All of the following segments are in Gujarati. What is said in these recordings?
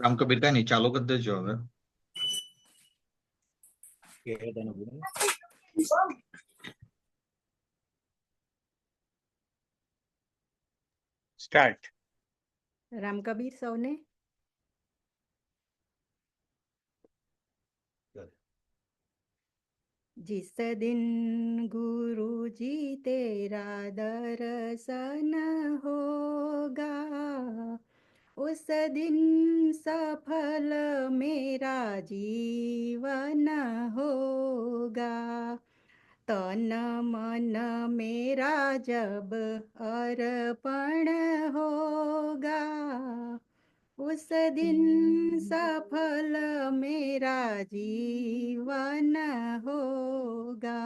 રામ કબીર કઈ નહીં, ચાલુ કરી દેજો હવે. સ્ટાર્ટ. રામ કબીર સૌને. जिस दिन गुरु जी तेरा दर्शन होगा, उस दिन सफल मेरा जीवन होगा। तन मन मेरा जब अर्पण होगा, उस दिन सफल मेरा जीवन होगा।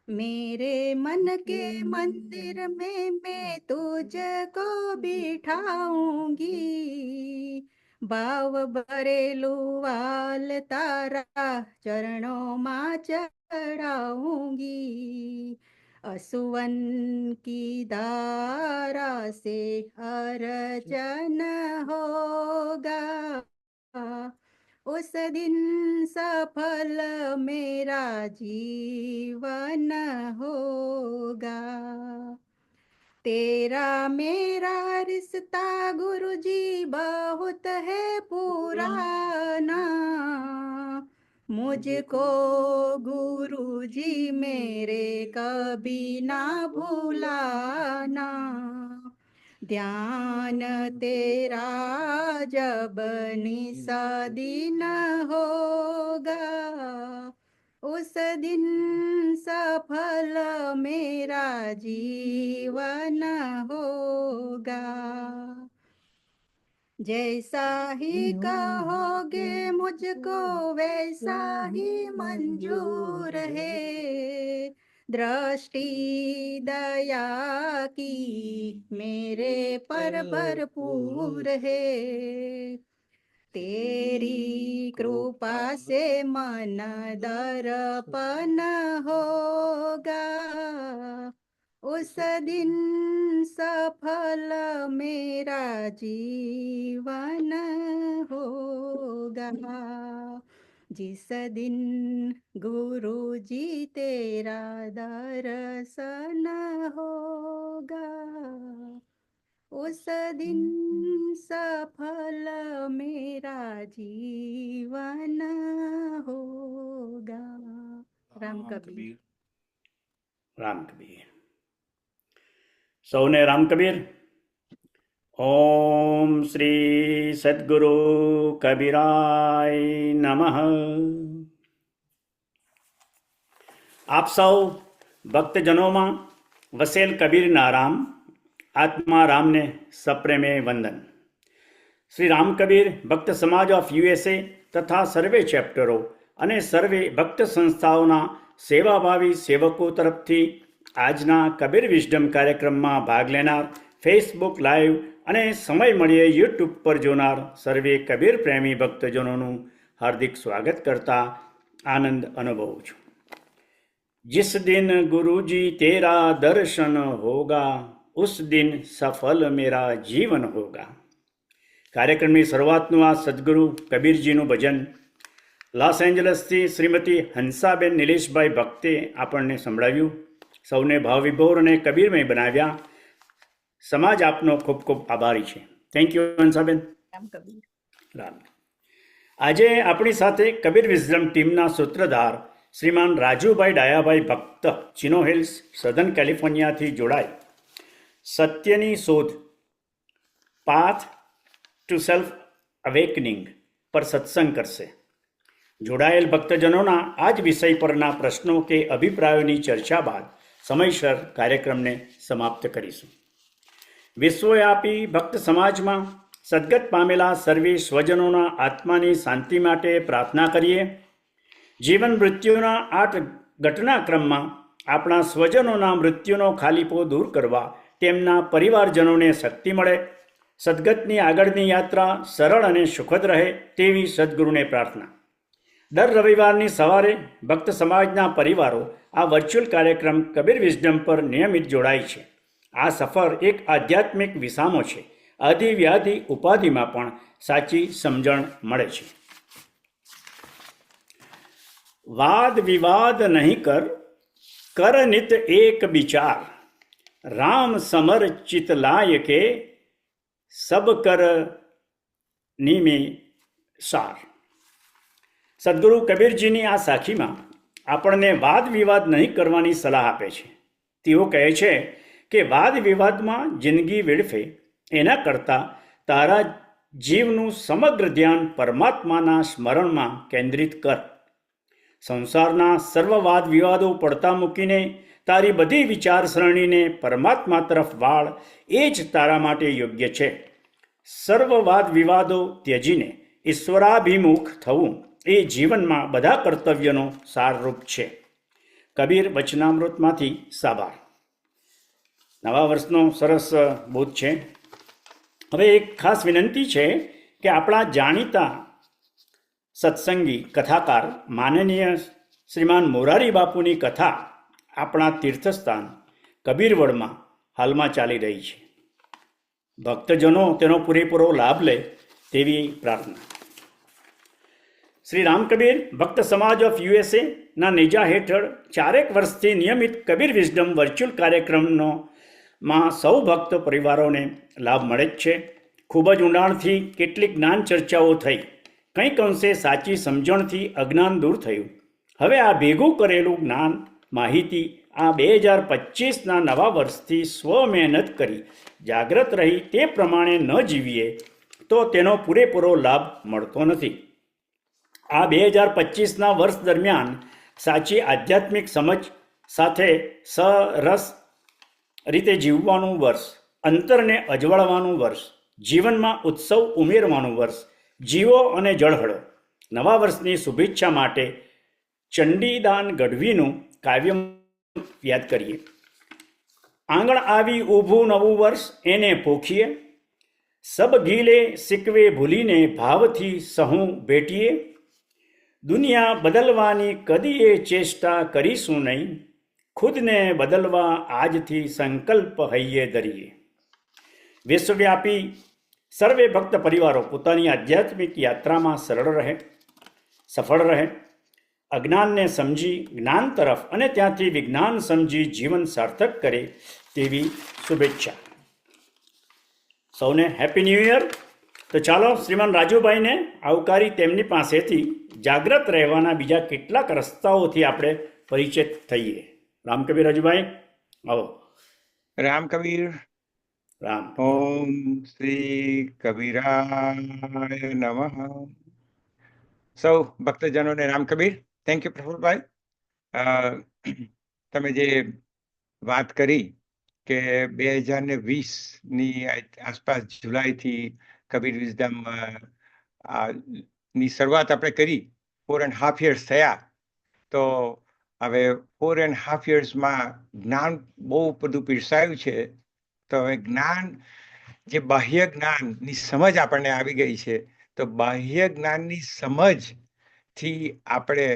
मेरे मन के मंदिर में मैं तुझको बिठाऊंगी, भाव भरेलू वाल तारा चरणों में चढ़ाऊंगी। असुवन की धारा से अर्चन होगा, उस दिन सफल मेरा जीवन होगा। तेरा मेरा रिश्ता गुरुजी बहुत है पुराना, मुझको गुरुजी मेरे कभी ना भुलाना। ध्यान तेरा जब निस्दिन होगा, उस दिन सफल मेरा जीवन होगा। जैसा ही कहोगे मुझको वैसा ही मंजूर है, दृष्टि दया की मेरे पर भरपूर है। तेरी कृपा से मन दर्पण होगा, उस दिन सफल मेरा जीवन होगा। जिस दिन गुरु जी तेरा दर्शन होगा, उस दिन सफल मेरा जीवन होगा। राम कबीर. રામ કબીર. સૌને રામ કબીર. ઓમ શ્રી સદગુરુ કબીરાય નમઃ. આપ સૌ ભક્તજનોમાં વસેલ કબીરના રામ, આત્મા રામને સપ્રેમે વંદન. શ્રી રામ કબીર ભક્ત સમાજ ઓફ યુએસએ તથા સર્વે ચેપ્ટરો અને સર્વે ભક્ત સંસ્થાઓના સેવાભાવી સેવકો તરફથી આજના કબીર વિઝડમ કાર્યક્રમમાં ભાગ લેનાર, ફેસબુક લાઈવ અને સમય મળીએ યુટ્યુબ પર જોનાર સર્વે કબીર પ્રેમી ભક્તજનોનું હાર્દિક સ્વાગત કરતા આનંદ અનુભવું છું. जिस दिन गुरुजी तेरा दर्शन होगा, उस दिन सफल मेरा जीवन होगा. કાર્યક્રમની શરૂઆતનું આ સદગુરુ કબીરજીનું ભજન લોસ એન્જલસથી શ્રીમતી હંસાબેન નિલેશભાઈ ભક્તે આપણને સંભળાવ્યું. સૌને ભાવવિભોર અને કબીરમય બનાવ્યા. સમાજ આપનો ખૂબ ખૂબ આભારી છે. Thank you Hansaben. રામ. આજે આપણી સાથે કબીર વિઝડમ ટીમના સૂત્રધાર શ્રીમાન રાજુભાઈ ડાયાભાઈ ભક્ત ચિનો હિલ્સ સધર્ન કેલિફોર્નિયાથી જોડાય સત્યની શોધ પાથ ટુ સેલ્ફ અવેકનિંગ પર સત્સંગ કરશે. જોડાયેલ ભક્તજનોના આ જ વિષય પરના પ્રશ્નો કે અભિપ્રાયોની ચર્ચા બાદ સમયસર કાર્યક્રમને સમાપ્ત કરીશું. વિશ્વવ્યાપી ભક્ત સમાજમાં સદગત પામેલા સર્વે સ્વજનોના આત્માની શાંતિ માટે પ્રાર્થના કરીએ. જીવન મૃત્યુના આ ઘટનાક્રમમાં આપણા સ્વજનોના મૃત્યુનો ખાલીપો દૂર કરવા તેમના પરિવારજનોને શક્તિ મળે. સદગતની આગળની યાત્રા સરળ અને સુખદ રહે તેવી સદગુરુને પ્રાર્થના. દર રવિવારની સવારે ભક્ત સમાજના પરિવારો આ વર્ચ્યુઅલ કાર્યક્રમ કબીર વિઝડમ પર નિયમિત જોડાય છે. આ સફર એક આધ્યાત્મિક વિસામો છે આદિ વ્યાધિ ઉપાધિમાં પણ સાચી સમજણ મળે છે. વાદ વિવાદ નહીં કર નિત એક વિચાર, રામ સમર ચિત લાય કે સબ કર નિમે સાર. સદગુરુ કબીરજીની આ સાખીમાં આપણને વાદ વિવાદ નહીં કરવાની સલાહ આપે છે. તેઓ કહે છે કે વાદ વિવાદમાં જિંદગી વેડફે એના કરતાં તારા જીવનું સમગ્ર ધ્યાન પરમાત્માના સ્મરણમાં કેન્દ્રિત કર. સંસારના સર્વ વાદ વિવાદો પડતા મૂકીને તારી બધી વિચારસરણીને પરમાત્મા તરફ વાળ, એ જ તારા માટે યોગ્ય છે. સર્વ વાદ વિવાદો ત્યજીને ઈશ્વરાભિમુખ થવું એ જીવનમાં બધા કર્તવ્યનો સારરૂપ છે. કબીર વચનામૃતમાંથી સાબાર. નવા વર્ષનો સરસ બોધ છે. હવે એક ખાસ વિનંતી છે કે આપણા જાણીતા સત્સંગી કથાકાર માનનીય શ્રીમાન મોરારી બાપુની કથા આપણા તીર્થસ્થાન કબીરવડમાં હાલમાં ચાલી રહી છે. ભક્તજનો તેનો પૂરેપૂરો લાભ લે તેવી પ્રાર્થના. શ્રી રામકબીર ભક્ત સમાજ ઓફ USA ના નેજા હેઠળ 4 વર્ષથી નિયમિત કબીર વિઝડમ વર્ચ્યુઅલ કાર્યક્રમનો માં સૌ ભક્ત પરિવારોને લાભ મળે જ છે. ખૂબ જ ઊંડાણથી કેટલીક જ્ઞાન ચર્ચાઓ થઈ, કંઈક અંશે સાચી સમજણથી અજ્ઞાન દૂર થયું. હવે આ ભેગું કરેલું જ્ઞાન માહિતી આ 2025ના નવા વર્ષથી સ્વ મહેનત કરી જાગ્રત રહી તે પ્રમાણે ન જીવીએ તો તેનો પૂરેપૂરો લાભ મળતો નથી. આ 2025ના વર્ષ દરમિયાન સાચી આધ્યાત્મિક સમજ સાથે સરસ રીતે જીવવાનું વર્ષ, અંતરને અજવાળવાનું વર્ષ, જીવનમાં ઉત્સવ ઉમેરવાનું વર્ષ. જીવો અને જળહળો. નવા વર્ષની શુભેચ્છા માટે ચંડીદાન ગઢવીનું કાવ્ય યાદ કરીએ. આંગણ આવી ઊભું નવું વર્ષ એને પોખીએ, સબ ગીલે સિકવે ભૂલીને ભાવથી સહું ભેટીએ. દુનિયા બદલવાની કદીએ ચેષ્ટા કરીશું નહીં, ખુદને બદલવા આજથી સંકલ્પ હૈયે ધરીએ. વિશ્વવ્યાપી સર્વે ભક્ત પરિવારો પોતાની આધ્યાત્મિક યાત્રામાં સરળ રહે, સફળ રહે, અજ્ઞાનને સમજી જ્ઞાન તરફ અને ત્યાંથી વિજ્ઞાન સમજી જીવન સાર્થક કરે તેવી શુભેચ્છા. સૌને હેપી ન્યૂ યર. તો ચાલો શ્રીમાન રાજુભાઈને આવકારી તેમની પાસેથી જાગ્રત રહેવાના બીજા કેટલાક રસ્તાઓથી આપણે પરિચિત થઈએ. રામકબીર રાજુભાઈ, આવો. રામકબીર. રામ. ઓમ શ્રી કબીરાય નમઃ. સૌ ભક્તજનોને રામકબીર. થેન્ક યુ પ્રફુલભાઈ. તમે જે વાત કરી કે 2020ની આસપાસ જુલાઈથી કબીર વિઝડમ ની શરૂઆત આપણે કરી, 4.5 years થયા. તો હવે 4.5 yearsમાં જ્ઞાન બહુ બધું પીરસાયું છે. તો હવે જ્ઞાન, જે બાહ્ય જ્ઞાનની સમજ આપણને આવી ગઈ છે, તો બાહ્ય જ્ઞાનની સમજથી આપણે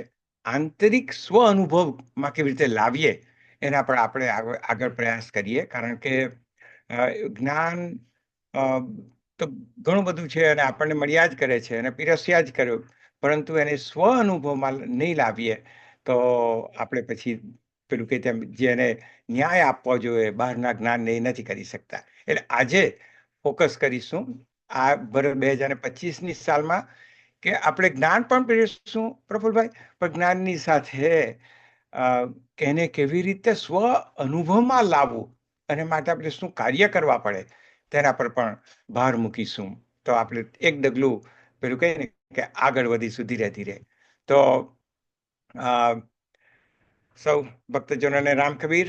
આંતરિક સ્વ અનુભવમાં કેવી રીતે લાવીએ એના પર આપણે આગળ પ્રયાસ કરીએ. કારણ કે જ્ઞાન તો ઘણું બધું છે અને આપણને મળ્યા જ કરે છે અને પીરસ્યા જ કર્યું, પરંતુ એને સ્વ અનુભવમાં નહીં લાવીએ તો આપણે પછી પેલું કે તેમ જેને ન્યાય આપવો જોઈએ બહારના જ્ઞાનને એ નથી કરી શકતા. એટલે આજે ફોકસ કરીશું આ 2025ની સાલમાં કે આપણે જ્ઞાન પણ પીરસીશું પ્રફુલભાઈ, પણ જ્ઞાનની સાથે એને કેવી રીતે સ્વ અનુભવમાં લાવવું અને માટે આપણે શું કાર્ય કરવા પડે તેના પર પણ ભાર મૂકીશું. તો આપણે એક ડગલું પેલું કહીએ ને કે આગળ વધીશું ધીરે ધીરે. તો સૌ ભક્તજનોને રામકબીર.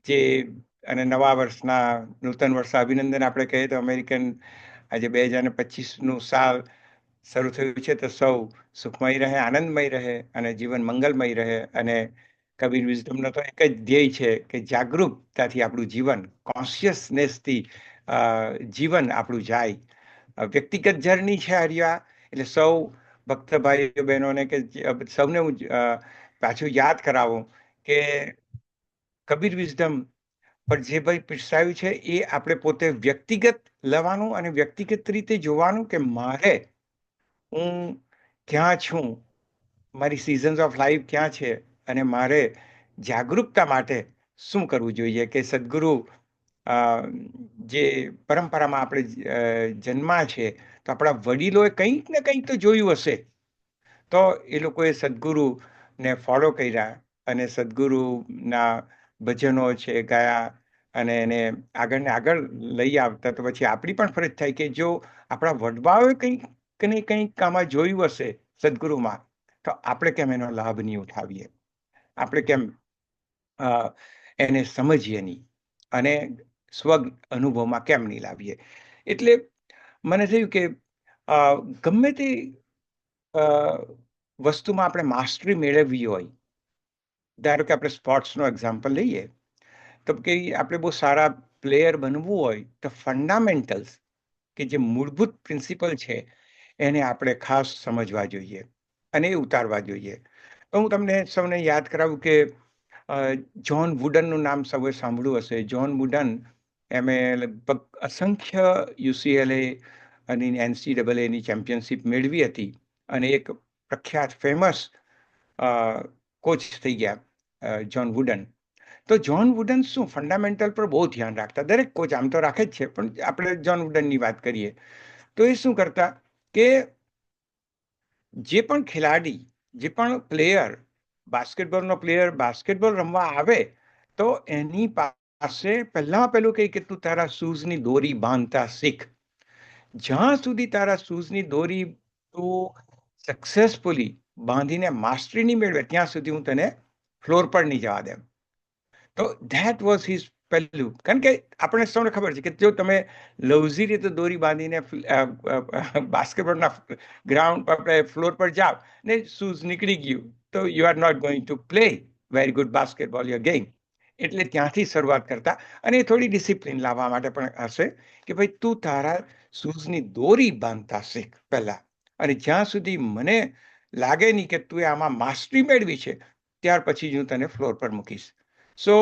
જે અને નવા વર્ષના નૂતન વર્ષ અભિનંદન આપણે કહીએ તો અમેરિકન આજે 2025નું સાલ શરૂ થયું છે. તો સૌ સુખમય રહે, આનંદમય રહે અને જીવન મંગલમય રહે. અને કબીર વિઝડમનો તો એક જ ધ્યેય છે કે જાગૃતતાથી આપણું જીવન, કોન્શિયસનેસથી જીવન આપણું જાય. વ્યક્તિગત જર્ની છે હરિયા. એટલે સૌ ભક્ત ભાઈઓ બહેનોને કે સૌને હું પાછું યાદ કરાવું કે કબીર વિઝડમ પણ જે ભાઈ પીરસાયું છે એ આપણે પોતે વ્યક્તિગત લેવાનું અને વ્યક્તિગત રીતે જોવાનું કે મારે હું ક્યાં છું, મારી સિઝન્સ ઓફ લાઈફ ક્યાં છે, અને મારે જાગૃતતા માટે શું કરવું જોઈએ. કે સદગુરુ જે પરંપરામાં આપણે જન્મા છે, તો આપણા વડીલોએ કંઈક ને કંઈક તો જોયું હશે, તો એ લોકોએ સદગુરુને ફોલો કર્યા અને સદગુરુના ભજનો છે ગાયા અને એને આગળ ને આગળ લઈ આવતા. તો પછી આપણી પણ ફરજ થાય કે જો આપણા વડવાઓએ કંઈક ને કંઈક આમાં જોયું હશે સદગુરુમાં, તો આપણે કેમ એનો લાભ નહીં ઉઠાવીએ, આપણે કેમ એને સમજીએ નહીં અને સ્વ અનુભવમાં કેમ નહીં લાવીએ. એટલે મને થયું કે ગમે તે વસ્તુમાં આપણે માસ્ટરી મેળવવી હોય, ધારો કે આપણે સ્પોર્ટ્સનો એક્ઝામ્પલ લઈએ, તો કે આપણે બહુ સારા પ્લેયર બનવું હોય તો ફંડામેન્ટલ્સ કે જે મૂળભૂત પ્રિન્સિપલ છે એને આપણે ખાસ સમજવા જોઈએ અને એ ઉતારવા જોઈએ. તો હું તમને સૌને યાદ કરાવું કે જ્હોન વુડનનું નામ સૌએ સાંભળ્યું હશે. જ્હોન વુડન એમે લગભગ અસંખ્ય UCLA અને NCAAની ચેમ્પિયનશિપ મેળવી હતી અને એક પ્રખ્યાત ફેમસ કોચ થઈ ગયા જ્હોન વુડન. તો જ્હોન વુડન શું ફંડામેન્ટલ પર બહુ ધ્યાન રાખતા. દરેક કોચ આમ તો રાખે જ છે, પણ આપણે જ્હોન વુડનની વાત કરીએ તો એ શું કરતા કે જે પણ ખેલાડી, જે પણ પ્લેયર, બાસ્કેટબોલનો પ્લેયર બાસ્કેટબોલ રમવા આવે તો એની પાસે પહેલું કહે કે તું તારા શૂઝની દોરી બાંધતા શીખ. જ્યાં સુધી તારા શૂઝની દોરી તું સક્સેસફુલી બાંધીને માસ્ટરી નહીં મેળવે ત્યાં સુધી હું તને ફ્લોર પર નહીં જવા દે. તો ધેટ વોઝ હિઝ પહેલું. કારણ કે આપણે સૌને ખબર છે કે જો તમે લવઝી રીતે દોરી બાંધીને બાસ્કેટબોલના ગ્રાઉન્ડ પર ફ્લોર પર જાઓ ને શૂઝ નીકળી ગયું તો you are not going to play very good basketball your game. એટલે ત્યાંથી શરૂઆત કરતા અને થોડી ડિસિપ્લિન લાવવા માટે પણ હશે કે ભાઈ તું તારા શૂઝની દોરી બાંધતા શીખ પહેલા, અને જ્યાં સુધી મને લાગે નહીં કે તું આમાં માસ્ટરી મેળવી છે ત્યાર પછી જ હું તને ફ્લોર પર મૂકીશ. સો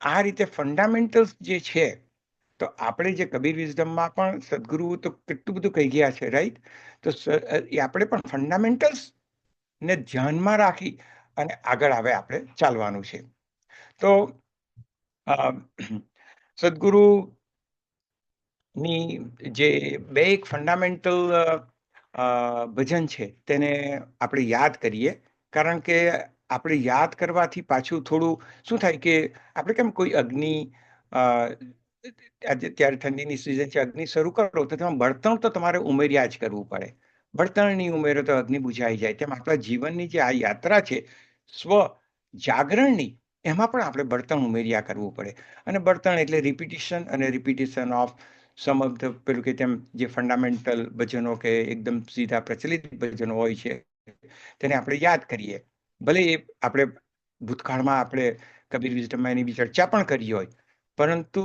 આ રીતે ફંડામેન્ટલ્સ જે છે, તો આપણે જે કબીર વિઝડમમાં પણ સદગુરુ તો કેટલું બધું કહી ગયા છે, રાઈટ. તો એ આપણે પણ ફંડામેન્ટલ્સ ને ધ્યાનમાં રાખી અને આગળ આવે આપણે ચાલવાનું છે. તો સદગુરુની જે બે એક ફંડામેન્ટલ ભજન છે તેને આપણે યાદ કરીએ, કારણ કે આપણે યાદ કરવાથી પાછું થોડું શું થાય કે આપણે કેમ કોઈ અગ્નિ, ત્યારે ઠંડીની સિઝન છે, અગ્નિ શરૂ કરો તો તેમાં બળતણ તો તમારે ઉમેર્યા જ કરવું પડે. બળતણ નહીં ઉમેરો તો અગ્નિ બુઝાઈ જાય. તેમ આપણા જીવનની જે આ યાત્રા છે સ્વ જાગરણની, એમાં પણ આપણે બળતણ ઉમેર્યા કરવું પડે. અને બળતણ એટલે રિપીટિશન અને repetition of sum of the પેલું કે તેમ જે ફંડામેન્ટલ ભજનો કે એકદમ સીધા પ્રચલિત ભજનો હોય છે તેને આપણે યાદ કરીએ. ભલે એ આપણે ભૂતકાળમાં આપણે કબીર વિઝડમમાં એની બી ચર્ચા પણ કરી હોય, પરંતુ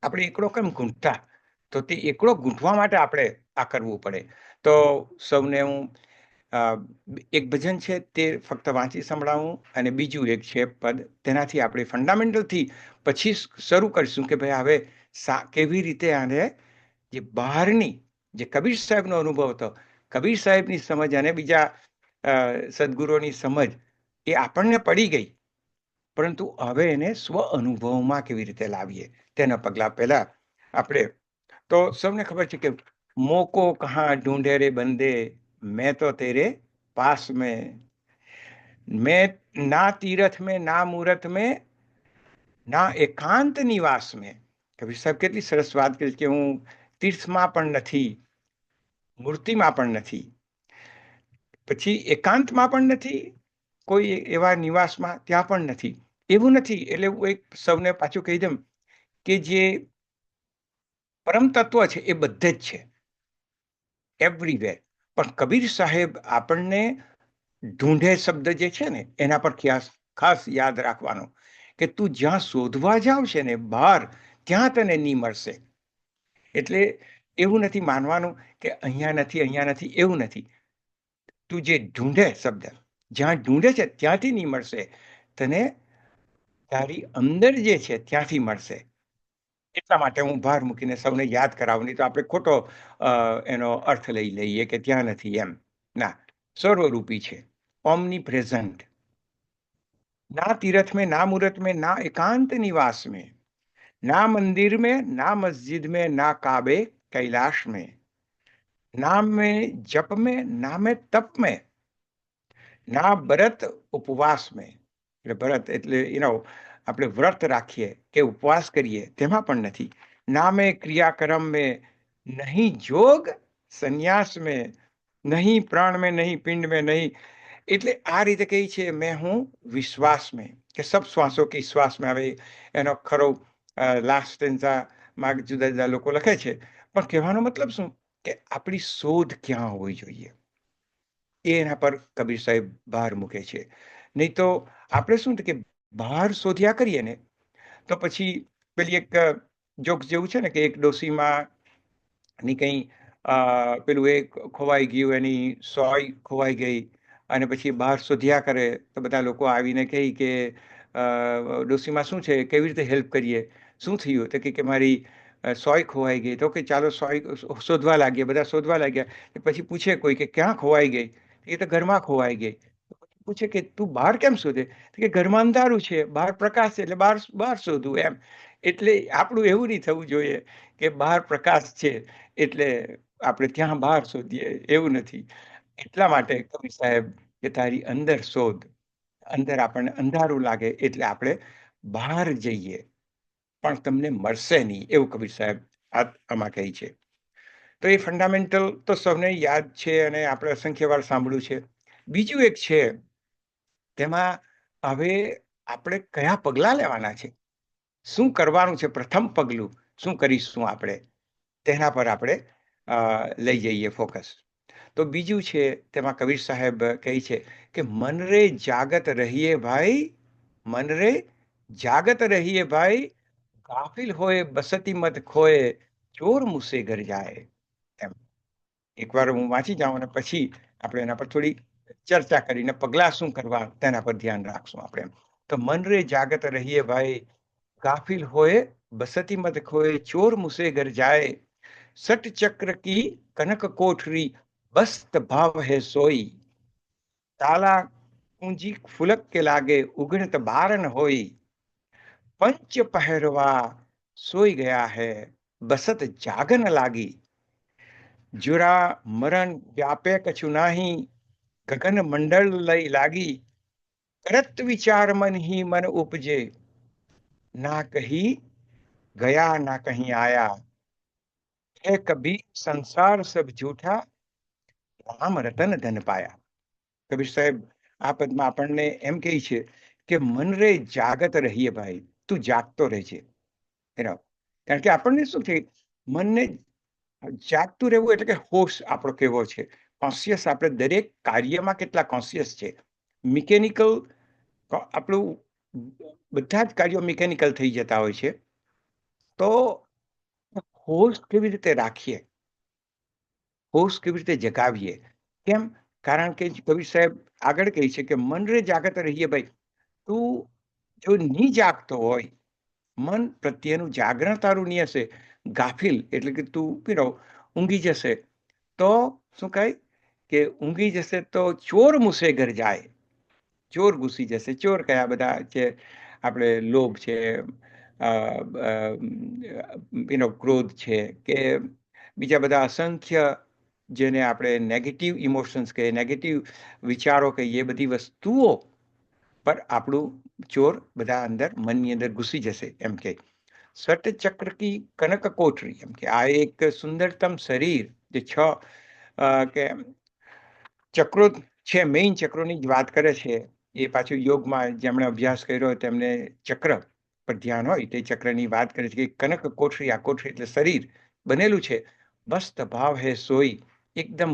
આપણે એકડો કેમ ગૂંથતા, તો તે એકડો ગૂંથવા માટે આપણે આ કરવું પડે. તો સૌને હું એક ભજન છે તે ફક્ત વાંચી સંભળાવું અને બીજું એક છે પદ, તેનાથી આપણે ફંડામેન્ટલથી પછી શરૂ કરીશું કે ભાઈ હવે કેવી રીતે આને જે બહારની જે કબીર સાહેબનો અનુભવ હતો, કબીર સાહેબની સમજ અને બીજા સદગુરુની સમજ એ આપણને પડી ગઈ, પરંતુ હવે એને સ્વ અનુભવમાં કેવી રીતે લાવીએ તેના પગલા પહેલા આપણે તો સૌને ખબર છે કે મોકો કહા ઢૂંઢે રે બંદે मैं तो तेरे पास में, मैं ना तीरथ में ना मूरत में ના એકાંત નિવાસ મેં. કબીર સાહેબ કેટલી સરસ વાત કરી કે હું તીર્થમાં પણ નથી, મૂર્તિમાં પણ નથી, પછી એકાંતમાં પણ નથી, કોઈ એવા નિવાસમાં ત્યાં પણ નથી. એવું નથી. એટલે હું એક સૌને પાછું કહી દઉં કે જે પરમ તત્વ છે એ બધે જ છે, એવરીવેર. પણ કબીર સાહેબ આપણને ઢૂંઢે શબ્દ જે છે ને એના પર ખાસ યાદ રાખવાનો કે તું જ્યાં શોધવા જાવ છે ને બહાર, ત્યાં તને નહીં મળશે. એટલે એવું નથી માનવાનું કે અહીંયા નથી, એવું નથી. તું જે ઢૂંઢે શબ્દ, જ્યાં ઢૂંઢે છે ત્યાંથી નહીં મળશે, તને તારી અંદર જે છે ત્યાંથી મળશે. એટલા માટે હું ભાર મૂકીને સૌને યાદ કરાવું, નહીં તો આપણે ખોટો એનો અર્થ લઈ લઈએ કે ત્યાં નથી એમ. ના, સર્વરૂપી છે, ઓમની પ્રેઝન્ટ. ના तीर्थ में ना मूर्त में ना एकांत निवास में, ना मंदिर में ना मस्जिद में ना काबे कैलाश में, ना में जप में ना में तप में, ના વ્રત ઉપવાસ में, એટલે વ્રત એટલે આપણે વ્રત રાખીએ કે ઉપવાસ કરીએ તેમાં પણ નથી. ના મેં ક્રિયાકર્મ में, नहीं जोग संन्यास में, नहीं प्राण में, नहीं पिंड में, नहीं. એટલે આ રીતે કહી છે મેં હું વિશ્વાસ મેં, કે સબ શ્વાસો કે શ્વાસ में. હવે એનો ખરો લાસ્ટ સ્ટેન્ઝામાં જુદા જુદા લોકો લખે છે, પણ કહેવાનો મતલબ શું કે આપણી શોધ ક્યાં હોવી જોઈએ એ એના પર કબીર સાહેબ ભાર મૂકે છે. નહીં તો આપણે શું કે બહાર શોધ્યા કરીએ ને તો પછી પેલી એક જોક્સ જેવું છે ને કે એક ડોસીમાં ની કંઈ પેલું એ ખોવાઈ ગયું, એની સોય ખોવાઈ ગઈ, અને પછી બહાર શોધ્યા કરે તો બધા લોકો આવીને કહે કે ડોસીમાં શું છે, કેવી રીતે હેલ્પ કરીએ, શું થયું, તો કે મારી સોય ખોવાઈ ગઈ. તો કે ચાલો સોય શોધવા લાગ્યા, બધા શોધવા લાગ્યા. પછી પૂછે કોઈ કે ક્યાં ખોવાઈ ગઈ, એ તો ઘરમાં ખોવાઈ ગઈ. પૂછે કે તું બહાર કેમ શોધે, કે ઘરમાં અંધારું છે, બહાર પ્રકાશ છે એટલે બહાર બહાર શોધું એમ. એટલે આપણું એવું નહીં થવું જોઈએ કે બહાર પ્રકાશ છે એટલે આપણે ત્યાં બહાર શોધીએ, એવું નથી. એટલા માટે કવિ સાહેબ કે તારી અંદર શોધ, અંદર આપણને અંધારું લાગે એટલે આપણે બહાર જઈએ પણ તમને મળશે નહીં, એવું કબીર સાહેબ આમાં કહે છે. તો એ ફંડામેન્ટલ તો સૌને યાદ છે અને આપણે અસંખ્ય વાર સાંભળ્યું છે. બીજું એક છે, તેમાં હવે આપણે કયા પગલાં લેવાના છે, શું કરવાનું છે, પ્રથમ પગલું શું કરીશું આપણે, તેના પર આપણે લઈ જઈએ ફોકસ. તો બીજું છે તેમાં કબીર સાહેબ કહે છે કે મન રે જાગત રહીએ ભાઈ, મન રે જાગત રહીએ ભાઈ, ગાફિલ હોય બસતી મત ખોએ, ચોર મુસે ઘર જાય. એમ એકવાર હું વાંચી જાઉં અને પછી આપણે એના પર થોડી ચર્ચા કરીને પગલાં શું કરવા તેના પર ધ્યાન રાખશું આપણે. તો મન રે જાગત રહીએ ભાઈ, गाफिल होए बसती मत खोए, चोर मुसे घर जाए, सट चक्र की कनक कोठरी, बस्त भाव है सोई, ताला कुंजी फुलक के लागे, उगणत बारन होई, पंच पहरवा सोई गया है, बसत जागन लागी, जुरा मरण व्यापे कछु नाही, गगन मंडल लई लागी, करत विचार मन ही मन उपजे, ना कहीं गया ना कहीं आया, है कबीर संसार सब झूठा, રામ રતન ધન પાયા. કબીર સાહેબ આ પદમાં આપણને એમ કહે છે કે મન રે જાગત રહીએ ભાઈ, તું જાગતો રહેજે. કારણ કે આપણને શું છે, મનને જાગતું રહેવું એટલે કે હોશ આપણો કેવો છે, કોન્શિયસ. આપણે દરેક કાર્યમાં કેટલા કોન્શિયસ છે. મિકેનિકલ આપણું બધા જ કાર્યો મિકેનિકલ થઈ જતા હોય છે. તો હોશ કેવી રીતે રાખીએ, હોશ કેવી રીતે જગાવીએ, કેમ? કારણ કે કબીર સાહેબ આગળ કહે છે કે મન રે જાગત રહીએ ભાઈ, તું જો નહીં જાગતો હોય, મન પ્રત્યેનું જાગરણ તારું નહીં હશે, ગાફિલ એટલે કે તું ઊંઘી જશે, તો શું કહે કે ઊંઘી જશે તો ચોર મુસે ઘર જાય, ચોર ઘૂસી જશે. ચોર કયા બધા છે, આપણે લોભ છે, ક્રોધ છે, કે બીજા બધા અસંખ્ય જેને આપણે નેગેટિવ ઇમોશન્સ કહીએ, નેગેટિવ વિચારો કહીએ, એ બધી વસ્તુઓ પર આપણું ચોર બધા અંદર મનની અંદર ઘૂસી જશે. એમ કે સટ ચક્ર કી કનક કોઠરી, એમ કે આ એક સુંદરતમ શરીર જે કે ચક્રો છે, મેઇન ચક્રોની જ વાત કરે છે. એ પાછું યોગમાં જેમણે અભ્યાસ કર્યો તેમને ચક્ર પર ધ્યાન હોય તે ચક્રની વાત કરે છે કે કનક કોઠરી, આ કોઠરી એટલે શરીર બનેલું છે, મસ્ત ભાવ હે સોઈ, એકદમ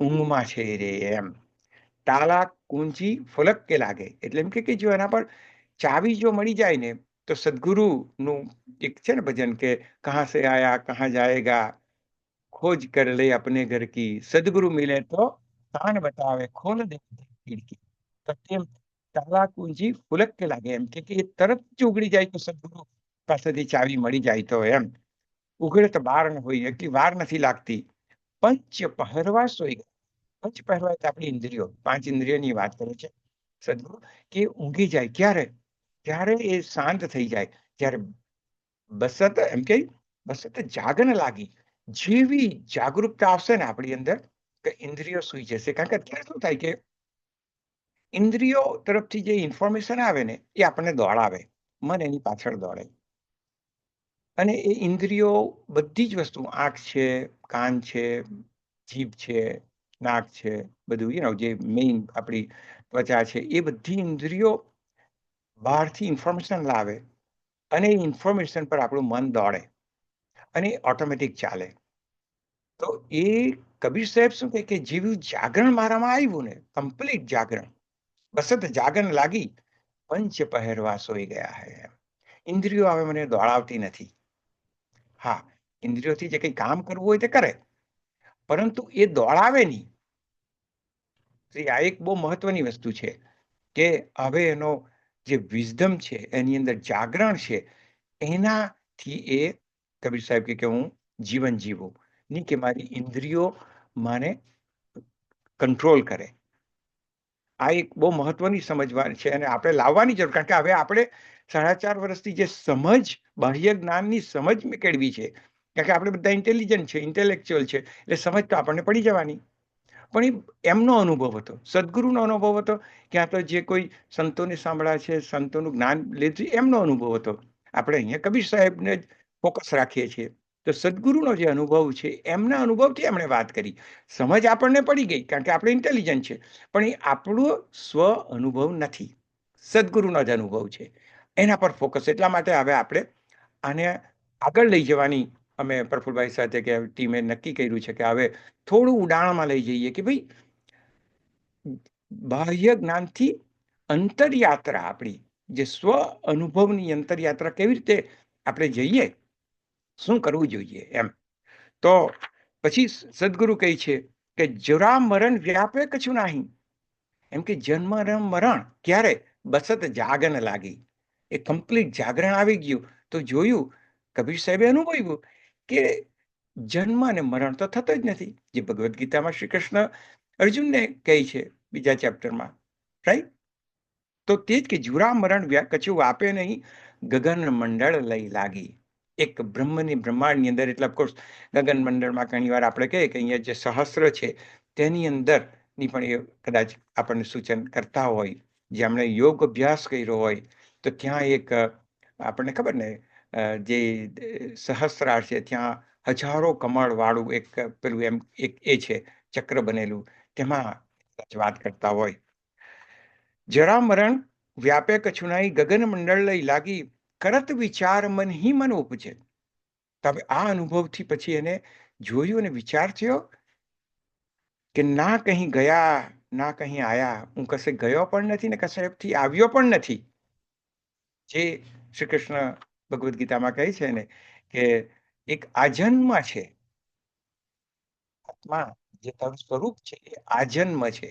ઊંઘમાં છે રે એમ. તાલા કુંજી ફલક કે લાગે, એટલે એમ કે જો એના પર ચાવી જો મળી જાય ને તો સદગુરુનું એક છે ને ભજન કે કહા સે આયા કહા જાએગા, खोज कर ले अपने घर की, सदगुरु मिले तो तान बतावे खोल दे खिड़की. તો તેમ તાલા કુંજી ફુલક કે લાગે, એમ કે એ તરત જ ઉગડી જાય તો સદગુરુ પાસેથી ચાવી મળી જાય તો એમ ઉઘડે તો બાર ન હોય, એટલી વાર નથી લાગતી. પંચ પહેરવા સોઈ ગયા. પંચ પહેરવા એટલે આપણી ઇન્દ્રિયો, 5 ઇન્દ્રિયોની વાત કરે છે સદગુરુ, કે ઊંઘી જાય ક્યારે? ત્યારે એ શાંત થઈ જાય, જ્યારે બસત એમ કે બસત જાગન લાગી, જેવી જાગૃતતા આવશે ને આપણી અંદર કે ઇન્દ્રિયો સુઈ જશે. કારણ કે અત્યારે શું થાય કે ઇન્દ્રિયો તરફથી જે ઇન્ફોર્મેશન આવે ને એ આપણને દોડાવે, મન એની પાછળ દોડે. અને એ ઇન્દ્રિયો બધી જ વસ્તુ, આંખ છે, કાન છે, જીભ છે, નાક છે, બધું જે મેઇન આપણી ત્વચા છે, એ બધી ઇન્દ્રિયો બહારથી ઇન્ફોર્મેશન લાવે અને એ ઇન્ફોર્મેશન પર આપણું મન દોડે અને ઓટોમેટિક ચાલે. તો એ કબીર સાહેબ શું કહે કે જેવું જાગરણ મારામાં આવ્યું ને, કમ્પ્લીટ જાગરણ, બસત જાગરણ લાગી, પંચ પહેરવા સોઈ ગયા હે. ઇન્દ્રિયો હવે મને દોડાવતી નથી. હા, ઇન્દ્રિયોથી જે કંઈ કામ કરવું હોય તે કરે, પરંતુ એ દોડાવે નહીં. આ એક બહુ મહત્વની વસ્તુ છે કે હવે એનો જે વિઝડમ છે, એની અંદર જાગરણ છે, એનાથી એ કબીર સાહેબ કે હું જીવન જીવું, નહીં કે મારી ઇન્દ્રિયો મને કંટ્રોલ કરે. આ એક બહુ મહત્વની સમજવાની છે અને આપણે લાવવાની જરૂર, કારણ કે હવે આપણે 4.5 વર્ષથી જે સમજ, બાહ્ય જ્ઞાનની સમજ કેળવી છે, કારણ કે આપણે બધા ઇન્ટેલિજન્ટ છે, ઇન્ટેલેક્ચ્યુઅલ છે, એટલે સમજ તો આપણને પડી જવાની. પણ એ એમનો અનુભવ હતો, સદગુરુનો અનુભવ હતો, ક્યાં તો જે કોઈ સંતોને સાંભળ્યા છે, સંતોનું જ્ઞાન લીધું, એમનો અનુભવ હતો. આપણે અહીંયા કબીર સાહેબને જ ફોકસ રાખીએ છીએ. તો સદગુરુનો જે અનુભવ છે, એમના અનુભવથી એમણે વાત કરી. સમજ આપણને પડી ગઈ કારણ કે આપણે ઇન્ટેલિજન્ટ છે, પણ એ આપણો સ્વ અનુભવ નથી, સદગુરુનો જ અનુભવ છે. એના પર ફોકસ. એટલા માટે હવે આપણે આને આગળ લઈ જવાની અમે પ્રફુલભાઈ સાથે કે ટીમે નક્કી કર્યું છે કે હવે થોડું ઉડાણમાં લઈ જઈએ કે ભાઈ બાહ્ય જ્ઞાનથી અંતરયાત્રા, આપણી જે સ્વ અનુભવની અંતરયાત્રા કેવી રીતે આપણે જઈએ, શું કરવું જોઈએ એમ. તો પછી સદગુરુ કહે છે કે જરા મરણ વ્યાપે કછું નહીં, એમ કે જન્મ મરણ ક્યારે? બસત જાગન લાગી, એ કમ્પ્લીટ જાગરણ આવી ગયું તો જોયું, કબીર સાહેબે અનુભવ્યું કે જન્મ અને મરણ તો થતો જ નથી, જે ભગવદ્ ગીતામાં શ્રી કૃષ્ણ અર્જુનને કહે છે બીજા ચેપ્ટરમાં, રાઈટ? તો તે જ કે જુરા મરણ કછું આપે નહીં, ગગન મંડળ લઈ લાગી. એક બ્રહ્માંડની અંદર, એટલે ઓફકોર્સ ગગન મંડળમાં ઘણી વાર આપણે કહીએ કે અહીંયા જે સહસ્ર છે તેની અંદર ની પણ એ કદાચ આપણને સૂચન કરતા હોય, જેમણે યોગ અભ્યાસ કર્યો હોય, તો ત્યાં એક આપણને ખબર ને જે સહસ્રાર છે, ત્યાં હજારો કમળ વાળું એક પેલું એમ એક એ છે ચક્ર બનેલું, તેમાં વાત કરતા હોય. જરા મરણ વ્યાપે કછું નહીં, ગગન મંડળ લઈ લાગી, કરત વિચાર મન હી મન ઉપજે. હવે આ અનુભવથી પછી એને જોયું અને વિચાર થયો કે ના કहीं ગયા ના કहीं આયા, હું કશે ગયો પણ નથી ને કશેથી આવ્યો પણ નથી. જે શ્રી કૃષ્ણ ભગવદ્ ગીતામાં કહે છે ને કે એક આજન્મ છે, આત્મા જે તારું સ્વરૂપ છે એ આજન્મ છે,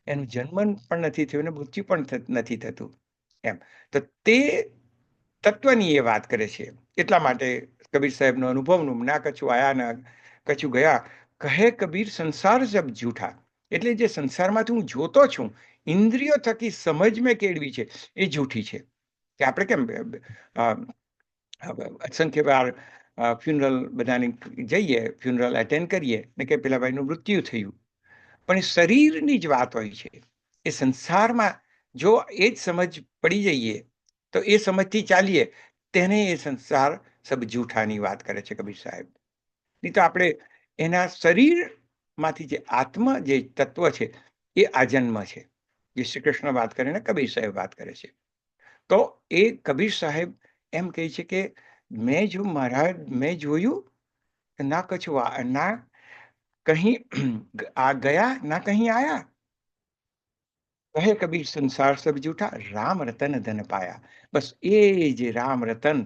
એનું જન્મ પણ નથી થયું ને મૃત્યુ પણ નથી થતું એમ. તો તે તત્વની એ વાત કરે છે. એટલા માટે કબીર સાહેબનો અનુભવનું ના કછું આયા ના કછું ગયા, કહે કબીર સંસાર જબ જૂઠા, એટલે જે સંસારમાંથી હું જોતો છું, ઇન્દ્રિયો થકી સમજ મેં કેળવી છે, એ જૂઠી છે. કે આપણે કેમ અસંખ્ય વાર ફ્યુનરલ બધાની જઈએ, ફ્યુનરલ એટેન્ડ કરીએ ને કે પેલા ભાઈનું મૃત્યુ થયું, પણ એ શરીરની જ વાત હોય છે. એ સંસારમાં જો એ જ સમજ પડી જઈએ તો એ સમજથી ચાલીએ, તેને એ સંસાર સબ જૂઠાની વાત કરે છે કબીર સાહેબ. નહીં તો આપણે એના શરીરમાંથી જે આત્મા જે તત્વ છે એ આજન્મ છે, જે શ્રી કૃષ્ણ વાત કરે ને કબીર સાહેબ વાત કરે છે. તો એ કબીર સાહેબ એમ કહે છે કે મેં જોયું ના કછું ના કहीं આ ગયા ના કहीं આયા, કહે કબીર સંસાર સબ જૂઠા, રામ રતન ધન પાયા. બસ એ જે રામ રતન,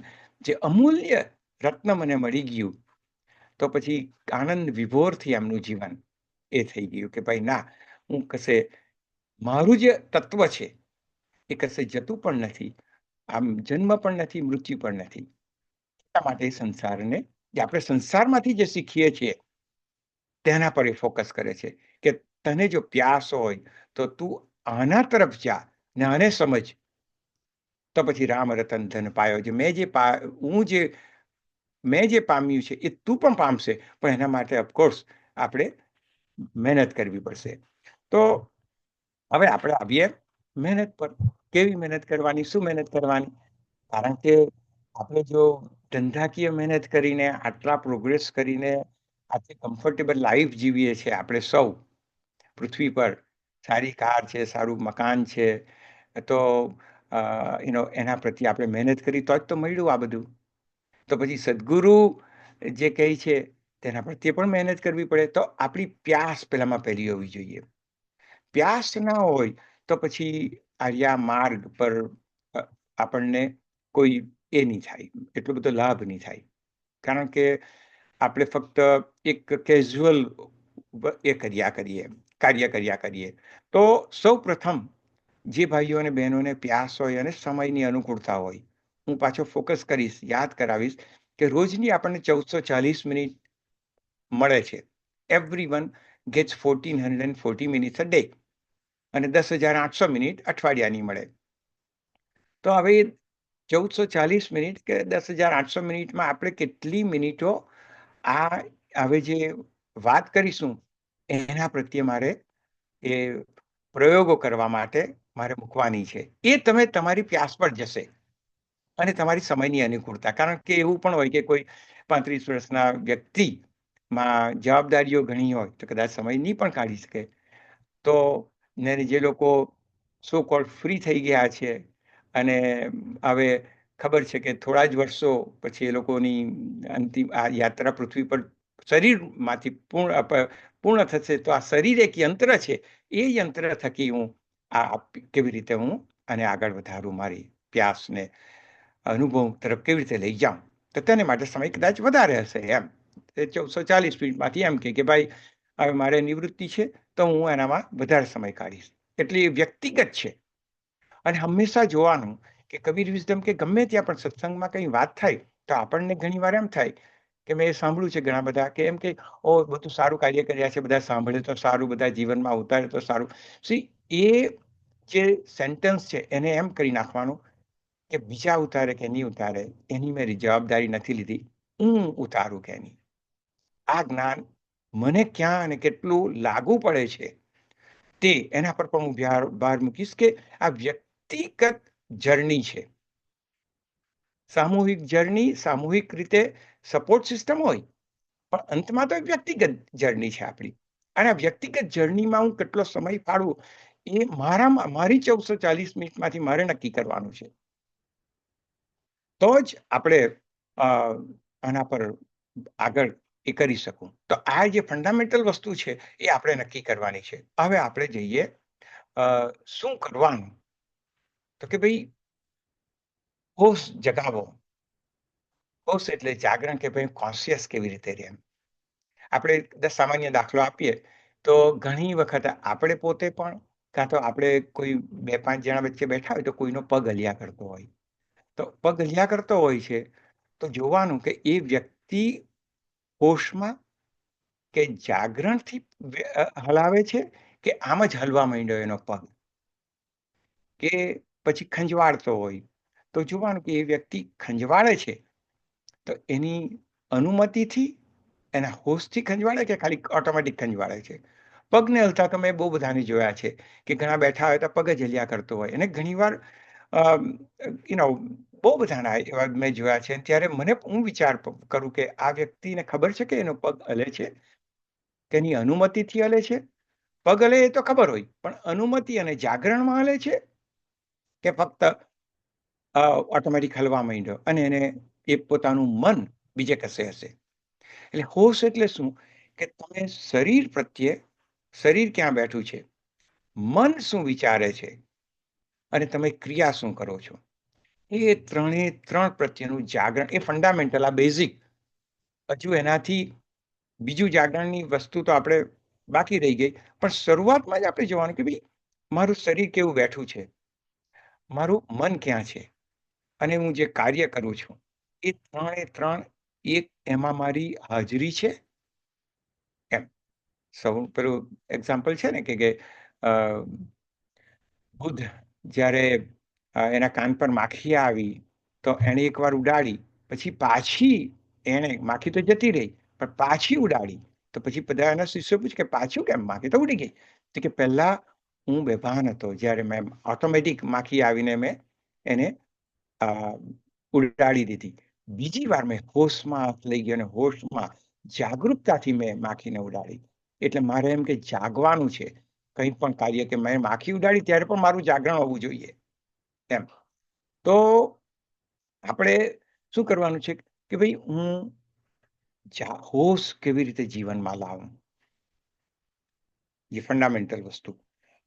જે અમૂલ્ય રત્ન મને મળી ગયું, તો પછી આનંદ વિભોરથી એમનું જીવન એ થઈ ગયું કે ભાઈ ના, હું કશે મારું જે તત્વ છે એ કશે જતું પણ નથી, આમ જન્મ પણ નથી, મૃત્યુ પણ નથી. એટલા માટે સંસારને, જે આપણે સંસારમાંથી જે શીખીએ છીએ તેના પર એ ફોકસ કરે છે કે તને જો પ્યાસ હોય તો તું આના તરફ જા ને આને સમજ, તો પછી રામ રતન ધન પાયો. જે મેં જે પામ્યું છે એ તું પણ પામશે, પણ એના માટે ઓફકોર્સ આપણે મહેનત કરવી પડશે. તો હવે આપણે આવીએ મહેનત પર. કેવી મહેનત કરવાની, શું મહેનત કરવાની? કારણ કે આપણે જો ધંધાકીય મહેનત કરીને આટલા પ્રોગ્રેસ કરીને આટલી કમ્ફર્ટેબલ લાઈફ જીવીએ છીએ આપણે સૌ પૃથ્વી પર, સારી કાર છે, સારું મકાન છે, તો એના પ્રત્યે આપણે મહેનત કરી તો જ તો મળ્યું આ બધું. તો પછી સદગુરુ જે કહે છે તેના પ્રત્યે પણ મહેનત કરવી પડે. તો આપણી પ્યાસ પહેલામાં પહેલી હોવી જોઈએ. પ્યાસ ના હોય તો પછી આર્યા માર્ગ પર આપણને કોઈ એ નહીં થાય, એટલો બધો લાભ નહીં થાય. કારણ કે આપણે ફક્ત એક કેઝ્યુઅલ કાર્ય કર્યા કરીએ. તો સૌ પ્રથમ જે ભાઈઓ અને બહેનોને પ્યાસ હોય અને સમયની અનુકૂળતા હોય, હું પાછો ફોકસ કરીશ, યાદ કરાવીશ કે રોજની આપણને 1440 મિનિટ મળે છે. Everyone gets 1440 minutes a day, અને 10,800 મિનિટ અઠવાડિયાની મળે. તો હવે 1440 મિનિટ કે 10,800 મિનિટમાં આપણે કેટલી મિનિટો આ હવે જે વાત કરીશું એના પ્રત્યે મારે એ પ્રયોગો કરવા માટે મારે મૂકવાની છે. એ તમે તમારી પ્યાસ પર જશે અને તમારી સમયની અનુકૂળતા. કારણ કે એવું પણ હોય કે કોઈ 35 વર્ષના વ્યક્તિમાં જવાબદારીઓ ઘણી હોય તો કદાચ સમય નહીં પણ કાઢી શકે. તો જે લોકો સો કોલ્ડ ફ્રી થઈ ગયા છે અને હવે ખબર છે કે થોડા જ વર્ષો પછી એ લોકોની અંતિમ આ યાત્રા પૃથ્વી પર શરીરમાંથી પૂર્ણ થશે, તો આ શરીર એક યંત્ર છે, એ યંત્ર થકી હું કેવી રીતે હું આને આગળ વધારું, મારી પ્યાસને અનુભવ તરફ કેવી રીતે લઈ જાઉં. તો તેને માટે સમય કદાચ વધારે હશે. એમ 1440 મિનિટમાંથી એમ કે ભાઈ હવે મારે નિવૃત્તિ છે તો હું એનામાં વધારે સમય કાઢીશ. એટલે એ વ્યક્તિગત છે. અને હંમેશા જોવાનું કે કબીર વિઝડમ કે ગમે ત્યાં પણ સત્સંગમાં કંઈ વાત થાય તો આપણને ઘણી વાર એમ થાય કે મેં સાંભળ્યું છે ઘણા બધા કે એમ કે ઓ બધું સારું કાર્ય કર્યા છે, બધા સાંભળે તો સારું, બધા જીવનમાં ઉતારે તો સારું. એ જે સેન્ટેન્સ છે એને એમ કરી નાખવાનું કે બીજા ઉતારે કે નહીં ઉતારે એની મેં જવાબદારી નથી લીધી, હું ઉતારું કે નહીં. આ જ્ઞાન મને ક્યાં અને કેટલું લાગુ પડે છે તે એના પર પણ હું ભાર મૂકીશ કે આ વ્યક્તિગત જર્ની છે. સામૂહિક જર્ની, સામૂહિક રીતે સપોર્ટ સિસ્ટમ હોય, પણ અંતમાં તો વ્યક્તિગત જર્ની છે આપણી. અને આ વ્યક્તિગત જર્નીમાં હું કેટલો સમય ફાળવું એ મારી 1440 મિનિટમાંથી મારે નક્કી કરવાનું છે. તો જ આપણે આના પર આગળ એ કરી શકું. તો આ જે ફંડામેન્ટલ વસ્તુ છે એ આપણે નક્કી કરવાની છે. હવે આપણે જઈએ શું કરવાનું. તો કે ભાઈ હોશ જગાવો. હોશ એટલે જાગરણ, કે ભાઈ કોન્શિયસ કેવી રીતે રહે. આપણે સામાન્ય દાખલો આપીએ તો ઘણી વખત આપણે પોતે પણ કાં તો આપણે કોઈ 2-5 જણા વચ્ચે બેઠા હોય તો કોઈનો પગ હલ્યા કરતો હોય, તો પગ હલ્યા કરતો હોય છે તો જોવાનું કે એ વ્યક્તિ હોશમાં કે જાગરણથી હલાવે છે કે આમ જ હલવા માંડ્યો એનો પગ, કે પછી ખંજવાળતો હોય તો જોવાનું કે એ વ્યક્તિ ખંજવાળે છે તો એની અનુમતિથી, એના હોશથી ખંજવાળે કે ખાલી ઓટોમેટિક ખંજવાળે છે. પગને હલતા તો મેં બહુ બધાને જોયા છે કે ઘણા બેઠા હોય તો પગ જ હલ્યા કરતો હોય. અને ઘણીવાર બહુ બધાના એવા મેં જોયા છે. ત્યારે હું વિચાર કરું કે આ વ્યક્તિને ખબર છે કે એનો પગ હલે છે, કે એની અનુમતિથી હલે છે. પગ હલે એ તો ખબર હોય, પણ અનુમતિ અને જાગરણમાં હલે છે કે ફક્ત ઓટોમેટિક હલવા માંડ્યો અને એને એ પોતાનું મન બીજે કશે હશે. એટલે હોશ એટલે શું કે તમે શરીર પ્રત્યે, શરીર ક્યાં બેઠું છે, મન શું વિચારે છે અને તમે ક્રિયા શું કરો છો, એ ત્રણ પ્રત્યેનું જાગરણ, એ ફંડામેન્ટલ, આ બેઝિક. હજુ એનાથી બીજું જાગરણની વસ્તુ તો આપણે બાકી રહી ગઈ, પણ શરૂઆતમાં જ આપણે જોવાનું કે ભાઈ મારું શરીર કેવું બેઠું છે, મારું મન ક્યાં છે અને હું જે કાર્ય કરું છું એ ત્રણ એક એમાં મારી હાજરી છે. એમ પેલું એક્ઝામ્પલ છે ને કે બુદ્ધ જ્યારે એના કાન પર માખી આવી તો એણે એકવાર ઉડાડી, પછી પાછી એણે માખી તો જતી રહી પણ પાછી ઉડાડી, તો પછી બધા એના શિષ્યો પૂછે કે પાછું કેમ, માખી તો ઉડી ગઈ. તો કે પહેલા હું બેભાન હતો, જ્યારે મેં ઓટોમેટિક માખી આવીને મેં એને ઉડાડી દીધી. બીજી વાર મેં હોશમાં લઈ ગયો અને હોશમાં જાગૃતતાથી મેં માખીને ઉડાડી. એટલે મારે એમ કે જાગવાનું છે. કંઈ પણ કાર્ય કે મેં માખી ઉડાડી ત્યારે પણ મારું જાગરણ હોવું જોઈએ એમ. તો આપણે શું કરવાનું છે કે ભાઈ હું હોશ કેવી રીતે જીવનમાં લાવું, જે ફંડામેન્ટલ વસ્તુ.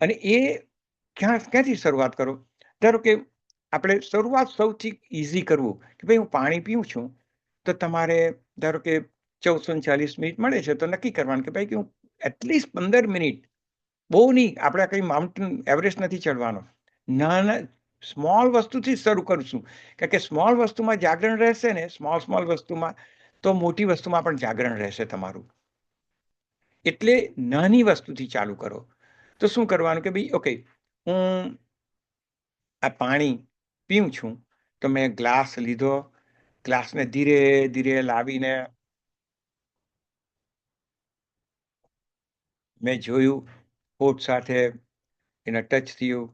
અને એ ક્યાંથી શરૂઆત કરો? ધારો કે આપણે શરૂઆત સૌથી ઇઝી કરવું કે ભાઈ હું પાણી પીઉં છું, તો તમારે ધારો કે 1440 મિનિટ મળે છે તો નક્કી કરવાનું કે ભાઈ કે હું એટલીસ્ટ 15 મિનિટ, બહુ નહીં, આપણે કંઈ માઉન્ટેન એવરેસ્ટ નથી ચડવાનો, નાના સ્મોલ વસ્તુથી શરૂ કરશું. કારણ કે સ્મોલ વસ્તુમાં જાગરણ રહેશે ને, સ્મોલ વસ્તુમાં, તો મોટી વસ્તુમાં પણ જાગરણ રહેશે તમારું. એટલે નાની વસ્તુથી ચાલુ કરો. તો શું કરવાનું કે ભાઈ ઓકે, હું આ પાણી પીઉં છું તો મેં ગ્લાસ લીધો, ગ્લાસને ધીરે ધીરે લાવીને મેં જોયું, હોઠ સાથે એના ટચ થયું,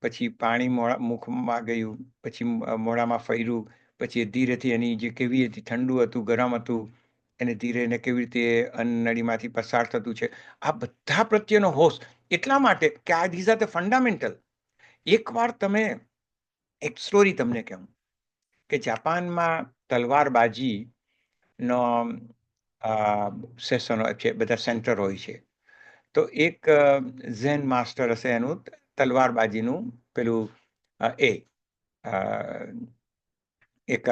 પછી પાણી મુખમાં ગયું, પછી મોઢામાં ફર્યું, પછી ધીરેથી એની જે કેવી હતી, ઠંડુ હતું, ગરમ હતું, એને ધીરે ને કેવી રીતે અન્નનળીમાંથી પસાર થતું છે, આ બધા પ્રત્યેનો હોશ. એટલા માટે કે આ ધીઝ આર ધ ફંડામેન્ટલ. એકવાર તમે એક સ્ટોરી તમને કહું કે જાપાનમાં તલવારબાજીનો સેશન હોય છે, બધા સેન્ટર હોય છે. તો એક ઝેન માસ્ટર હશે, એનું તલવારબાજીનું પેલું એક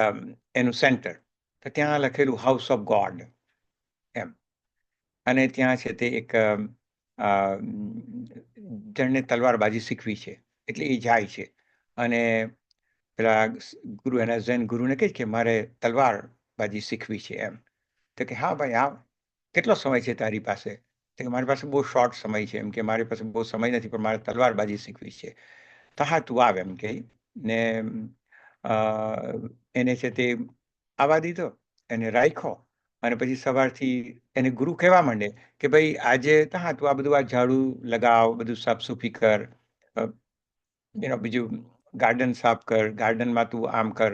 એનું સેન્ટર, તો ત્યાં લખેલું હાઉસ ઓફ ગોડ એમ. અને ત્યાં છે તે એક જેણે તલવારબાજી શીખવી છે, એટલે એ જાય છે અને પેલા ગુરુ, એના ઝેન ગુરુને કહે કે મારે તલવારબાજી શીખવી છે એમ. તો કે હા ભાઈ, આ કેટલો સમય છે તારી પાસે? તો કે મારી પાસે બહુ શોર્ટ સમય છે, એમ કે મારી પાસે બહુ સમય નથી, પણ મારે તલવારબાજી શીખવી છે. તો હા તું આવ એમ કહી ને એને છે તે આવવા દીધો, એને રાખ્યો. અને પછી સવારથી એને ગુરુ કહેવા માંડે કે ભાઈ આજે હા તું આ બધું આ ઝાડુ લગાવ, બધું સાફસૂફી કર, બીજું ગાર્ડન સાફ કર, ગાર્ડનમાં તું આમ કર.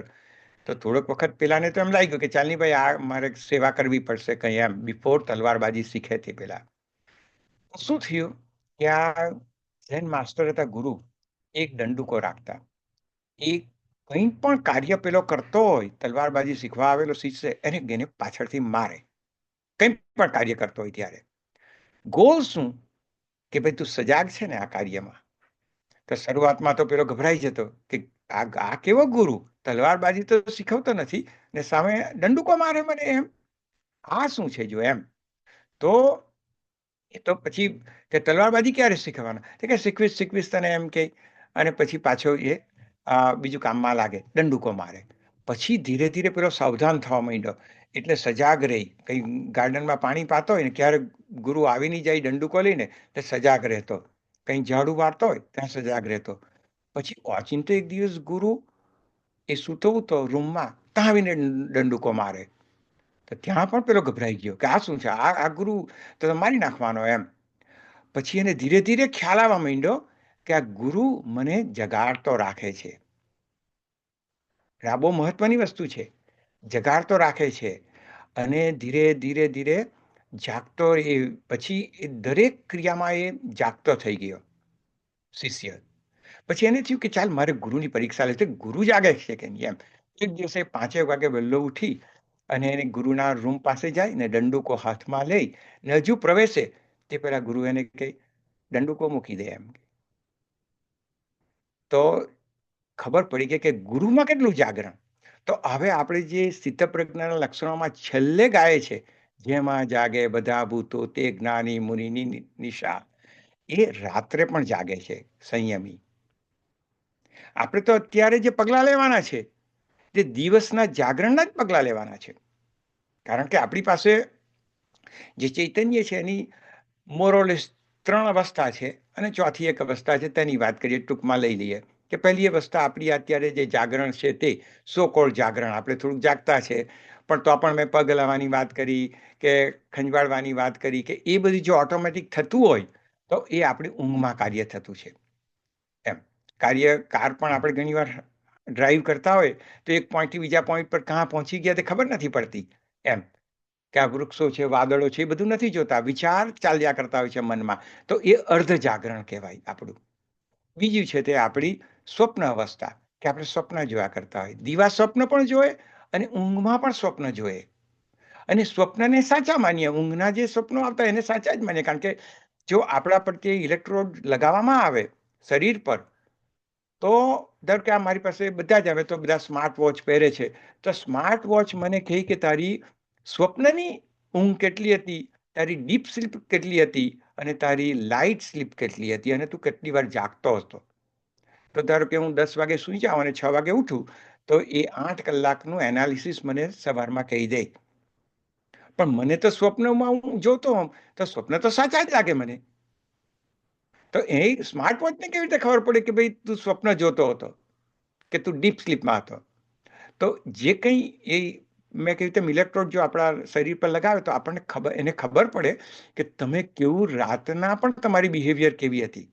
તો થોડોક વખત પેલાને તો એમ લાગ્યું કે ચાલની ભાઈ આ મારે સેવા કરવી પડશે કંઈ એમ, બિફોર તલવારબાજી શીખે તે પેલા. શું થયું કે આ ઝેન માસ્ટર હતા ગુરુ, એક દંડુકો રાખતા. એ કંઈ પણ કાર્ય પેલો કરતો હોય, તલવારબાજી શીખવા આવેલો શિષ્ય, એને પાછળથી મારે. કંઈ પણ કાર્ય કરતો હોય ત્યારે ગોલ શું કે ભાઈ તું સજાગ છે ને આ કાર્યમાં. તો શરૂઆતમાં તો પેલો ગભરાઈ જતો કે આ કેવો ગુરુ, તલવારબાજી તો શીખવતો નથી ને સામે દંડુકો મારે મને એમ, આ શું છે જો એમ. તો એ તો પછી કે તલવારબાજી ક્યારે શીખવાના? તો કે શીખવીશ તને એમ કે. અને પછી પાછો એ બીજું કામમાં લાગે, દંડુકો મારે. પછી ધીરે ધીરે પેલો સાવધાન થવા માંડ્યો, એટલે સજાગ રહી. કંઈ ગાર્ડનમાં પાણી પાતો હોય ને ક્યારે ગુરુ આવી નહીં જાય દંડુકો લઈને, તે સજાગ રહેતો. કંઈ ઝાડુ વાળતો હોય ત્યાં સજાગ રહેતો. પછી ઓચિંતો એક દિવસ ગુરુ એ સૂતો તો રૂમમાં, ત્યાં આવીને દંડુકો મારે. તો ત્યાં પણ પેલો ગભરાઈ ગયો કે આ શું છે, આ ગુરુ તો મારી નાખવાનો એમ. પછી એને ધીરે ધીરે ખ્યાલ આવવા માંડ્યો કે આ ગુરુ મને જગાડતો રાખે છે. આ બહુ મહત્વની વસ્તુ છે, જગાડતો રાખે છે. અને ધીરે ધીરે ધીરે જાગતો, એ પછી એ દરેક ક્રિયામાં એ જાગતો થઈ ગયો શિષ્ય. પછી એને થયું કે ચાલ મારે ગુરુની પરીક્ષા લે, ગુરુ જાગે છે કે નહીં એમ. એક દિવસે 5 વાગે વહેલો ઉઠી અને એને ગુરુના રૂમ પાસે જાય ને દંડુકો હાથમાં લઈ ને હજુ પ્રવેશે તે પેલા ગુરુ એને કહે દંડુકો મૂકી દે એમ. તો ખબર પડી ગઈ કે ગુરુમાં કેટલું જાગરણ. તો હવે આપણે જે સ્થિતપ્રજ્ઞાના લક્ષણોમાં છેલ્લે ગાય છે, જેમાં જાગે બધા ભૂતો તે જ્ઞાની મુનિની નિશા, એ રાત્રે પણ જાગે છે સંયમી. આપણે તો અત્યારે જે પગલાં લેવાના છે તે દિવસના જાગરણના જ પગલાં લેવાના છે. કારણ કે આપણી પાસે જે ચૈતન્ય છે એની મોરોલેસ 3 અવસ્થા છે અને ચોથી એક અવસ્થા છે તેની વાત કરીએ, ટૂંકમાં લઈ લઈએ કે પહેલી અવસ્થા આપણી અત્યારે જે જાગરણ છે તે સો કોલ્ડ જાગરણ, આપણે થોડુંક જાગતા છે પણ તો પણ મેં પગ હલાવવાની વાત કરી કે ખંજવાળવાની વાત કરી કે એ બધું જો ઓટોમેટિક થતું હોય તો એ આપણી ઊંઘમાં કાર્ય થતું છે. એમ કાર પણ આપણે ઘણીવાર ડ્રાઈવ કરતા હોય તો એક પોઈન્ટથી બીજા પોઈન્ટ પર ક્યાં પહોંચી ગયા તે ખબર નથી પડતી. એમ કે આ વૃક્ષો છે, વાદળો છે, એ બધું નથી જોતા, વિચાર ચાલ્યા કરતા હોય છે મનમાં, તો એ અર્ધ જાગરણ કહેવાય આપણું. બીજું છે તે આપણી સ્વપ્ન અવસ્થા, કે આપણે સ્વપ્ન જોયા કરતા હોય, દીવા સ્વપ્ન પણ જોએ અને ઊંઘમાં પણ સ્વપ્ન જોઈએ. અને સ્વપ્નને સાચા માનીએ, ઊંઘના જે સ્વપ્નો આવતા એને સાચા જ માનીએ. કારણ કે જો આપણા પ્રત્યે ઇલેક્ટ્રોડ લગાવવામાં આવે શરીર પર, તો ધારો કે આ મારી પાસે બધા જ આવે તો બધા સ્માર્ટ વોચ પહેરે છે, તો સ્માર્ટ વોચ મને કહે કે તારી સ્વપ્નની ઊંઘ કેટલી હતી, તારી ડીપ સ્લીપ કેટલી હતી અને તારી લાઇટ સ્લીપ કેટલી હતી અને તું કેટલી વાર જાગતો હતો. તો ધારો કે હું 10 વાગે સૂઈ જાઉં અને 6 વાગે ઉઠું તો એ 8 કલાકનું એનાલિસિસ મને સવારમાં કહી દે. પણ મને તો સ્વપ્નમાં હું જોતો હોઉં તો સ્વપ્ન તો સાચા જ લાગે મને. તો એ સ્માર્ટ વોચને કેવી રીતે ખબર પડે કે ભાઈ તું સ્વપ્ન જોતો હતો કે તું ડીપ સ્લીપમાં હતો? તો જે કંઈ એ મેં કહ્યું તેમ ઇલેક્ટ્રોડ જો આપણા શરીર પર લગાવે તો આપણને એને ખબર પડે કે તમે કેવું રાતના પણ તમારી બિહેવિયર કેવી હતી,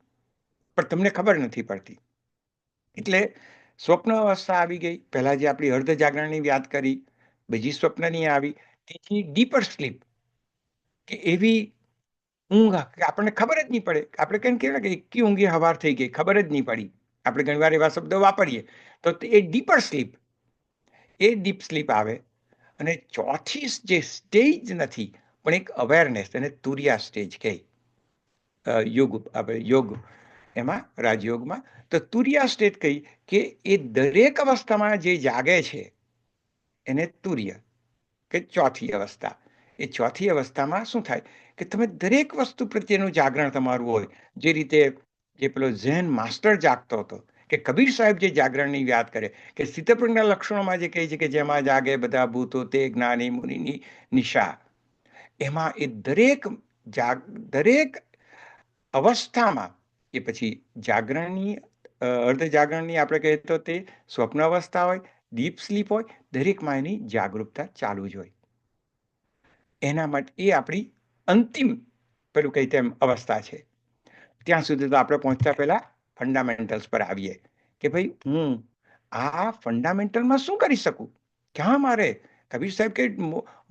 પણ તમને ખબર નથી પડતી. એટલે સ્વપ્ન અવસ્થા આવી ગઈ. પહેલા જે આપણી અર્ધ જાગરણની વાત કરી, બીજી સ્વપ્નની આવી, ત્રીજી ડીપર સ્લીપ, કે એવી ઊંઘ કે આપણને ખબર જ નહીં પડે. આપણે કેમ કહેવાય કે એકી ઊંઘી હવાર થઈ ગઈ, ખબર જ નહીં પડી. આપણે ઘણીવાર એવા શબ્દો વાપરીએ તો એ ડીપર સ્લીપ, એ ડીપ સ્લીપ આવે. અને ચોથી જે સ્ટેજ નથી પણ એક અવેરનેસ, એને તુરિયા સ્ટેજ કહે યોગ એમાં, રાજયોગમાં. તો તુરિયા સ્ટેજ કહી કે એ દરેક અવસ્થામાં જે જાગે છે એને તુર્ય કે ચોથી અવસ્થા. એ ચોથી અવસ્થામાં શું થાય કે તમે દરેક વસ્તુ પ્રત્યેનું જાગરણ તમારું હોય. જે રીતે જે પેલો ઝેન માસ્ટર જાગતો હતો, કે કબીર સાહેબ જે જાગરણની વાત કરે કે સ્થિતપ્રજ્ઞના લક્ષણોમાં જે કહે છે કે જેમાં જાગે બધા ભૂતો તે જ્ઞાની મુનિની નિશા, એમાં એ દરેક અવસ્થામાં, એ પછી જાગરણની અર્ધ જાગરણની આપણે કહીએ તો તે સ્વપ્ન અવસ્થા હોય, ડીપ સ્લીપ હોય, દરેકમાં એની જાગૃતતા ચાલુ જ હોય. એના માટે એ આપણી અંતિમ પેલું કહી તેમ અવસ્થા છે. ત્યાં સુધી તો આપણે પહોંચતા પહેલા ફંડામેન્ટલ્સ પર આવીએ કે ભાઈ હું આ ફંડામેન્ટલમાં શું કરી શકું, ક્યાં મારે કબીર સાહેબ કે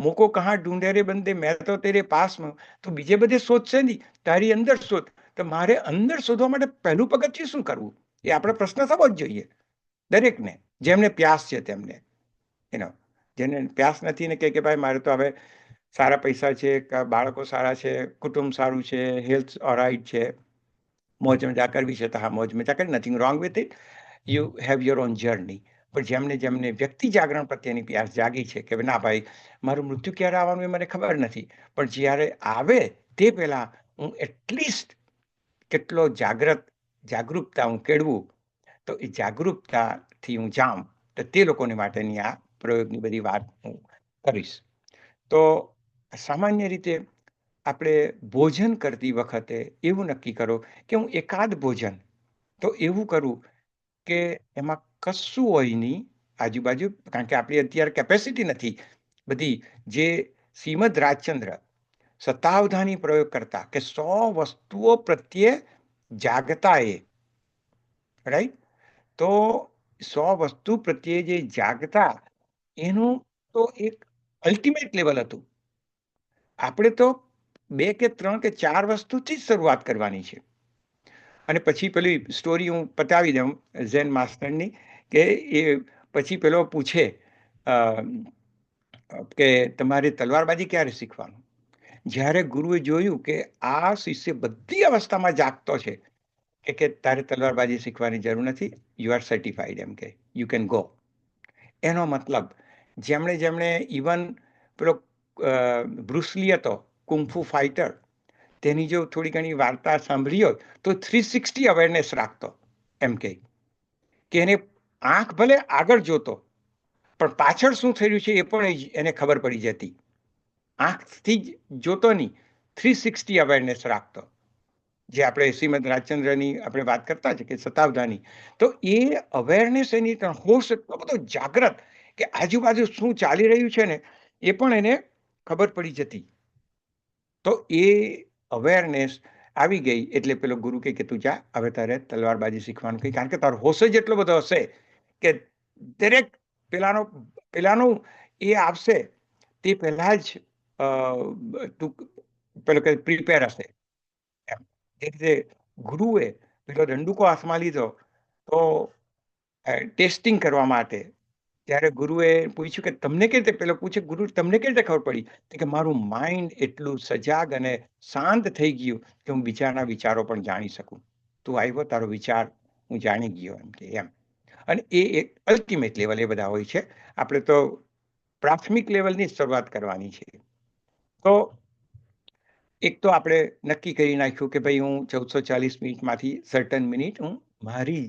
મોકો કહાં ઢૂંઢે રે બંદે મેં તો તેરે પાસમાં, તો બીજે બધે શોધશે નહીં, તારી અંદર શોધ. તો મારે અંદર શોધવા માટે પહેલું પગથિયું શું કરવું, એ આપણે પ્રશ્ન થવો જ જોઈએ દરેકને, જેમને પ્યાસ છે તેમને. જેને પ્યાસ નથી ને કે ભાઈ મારે તો હવે સારા પૈસા છે, બાળકો સારા છે, કુટુંબ સારું છે, હેલ્થ ઓલરાઇટ છે, મોજ મજા કરવી છે તો હા મોજ મજા કરી, nothing wrong with it, you have your own journey. પણ જેમને વ્યક્તિ જાગરણ પ્રત્યેની પ્યાસ જાગી છે કે ના ભાઈ મારું મૃત્યુ ક્યારે આવવાનું એ મને ખબર નથી, પણ જ્યારે આવે તે પહેલા હું એટલીસ્ટ કેટલો જાગૃતતા હું કેળવું, તો એ જાગૃતતાથી હું જાઉં. તો તે લોકોની માટેની આ પ્રયોગની બધી વાત હું કરીશ. તો સામાન્ય રીતે આપણે ભોજન કરતી વખતે એવું નક્કી કરો કે હું એકાદ ભોજન તો એવું કરું કે એમાં કશું હોય નહીં આજુબાજુ, કારણ કે આપણી અત્યારે કેપેસિટી નથી બધી. જે શ્રીમદ રાજચંદ્ર શતાવધાની પ્રયોગ કરતા કે 100 વસ્તુઓ પ્રત્યે જાગતા, એ રાઈટ. તો 100 વસ્તુ પ્રત્યે જે જાગતા એનું તો એક અલ્ટિમેટ લેવલ હતું. આપણે તો 2 કે 3 કે 4 વસ્તુથી જ શરૂઆત કરવાની છે. અને પછી પેલી સ્ટોરી હું પતાવી દઉં ઝેન માસ્ટરની, કે એ પછી પેલો પૂછે કે તમારે તલવારબાજી ક્યારે શીખવાનું. જ્યારે ગુરુએ જોયું કે આ શિષ્ય બધી અવસ્થામાં જાગતો છે કે તારે તલવારબાજી શીખવાની જરૂર નથી, યુ આર સર્ટિફાઈડ, એમ કે યુ કેન ગો. એનો મતલબ જેમણે ઇવન પેલો બ્રુસલી હતો કુંફુ ફાઇટર, તેની જો થોડી ઘણી વાર્તા સાંભળી હોય તો 360 અવેરનેસ રાખતો, એમ કે કે એને આંખ ભલે આગળ જોતો પણ પાછળ શું થઈ રહ્યું છે એ પણ એને ખબર પડી જતી. આંખથી જ જોતો નહીં, 360 અવેરનેસ રાખતો, જે આપણે શ્રીમદ રાજચંદ્રની આપણે વાત કરતા છે કે શતાવધાની. તો એ અવેરનેસ એની હોશ એટલો બધો જાગ્રત કે આજુબાજુ શું ચાલી રહ્યું છે ને એ પણ એને ખબર પડી જતી. તો એ અવેરનેસ આવી ગઈ એટલે પેલો ગુરુ કે તું જા, હવે તારે તલવારબાજી શીખવાનું કહી, કારણ કે તારો હોશ જ એટલો બધો હશે કે દરેક પેલાનું એ આવશે તે પહેલા જ તું પેલો કે પ્રિપેર હશે. એ રીતે ગુરુએ પેલો દંડુકો હાથમાં લીધો તો ટેસ્ટિંગ કરવા માટે. ત્યારે ગુરુએ પૂછ્યું કે તમને કેવી રીતે, પેલો પૂછે ગુરુ તમને કેવી રીતે ખબર પડી? તો કે મારું માઇન્ડ એટલું સજાગ અને શાંત થઈ ગયું કે હું બીજાના વિચારો પણ જાણી શકું. તું આવ્યો, તારો વિચાર હું જાણી ગયો, એમ કે એમ. અને એ એક અલ્ટિમેટ લેવલ એ બધા હોય છે. આપણે તો પ્રાથમિક લેવલની શરૂઆત કરવાની છે. તો એક તો આપણે નક્કી કરી નાખ્યું કે ભાઈ હું 1440 મિનિટમાંથી સર્ટન મિનિટ હું મારી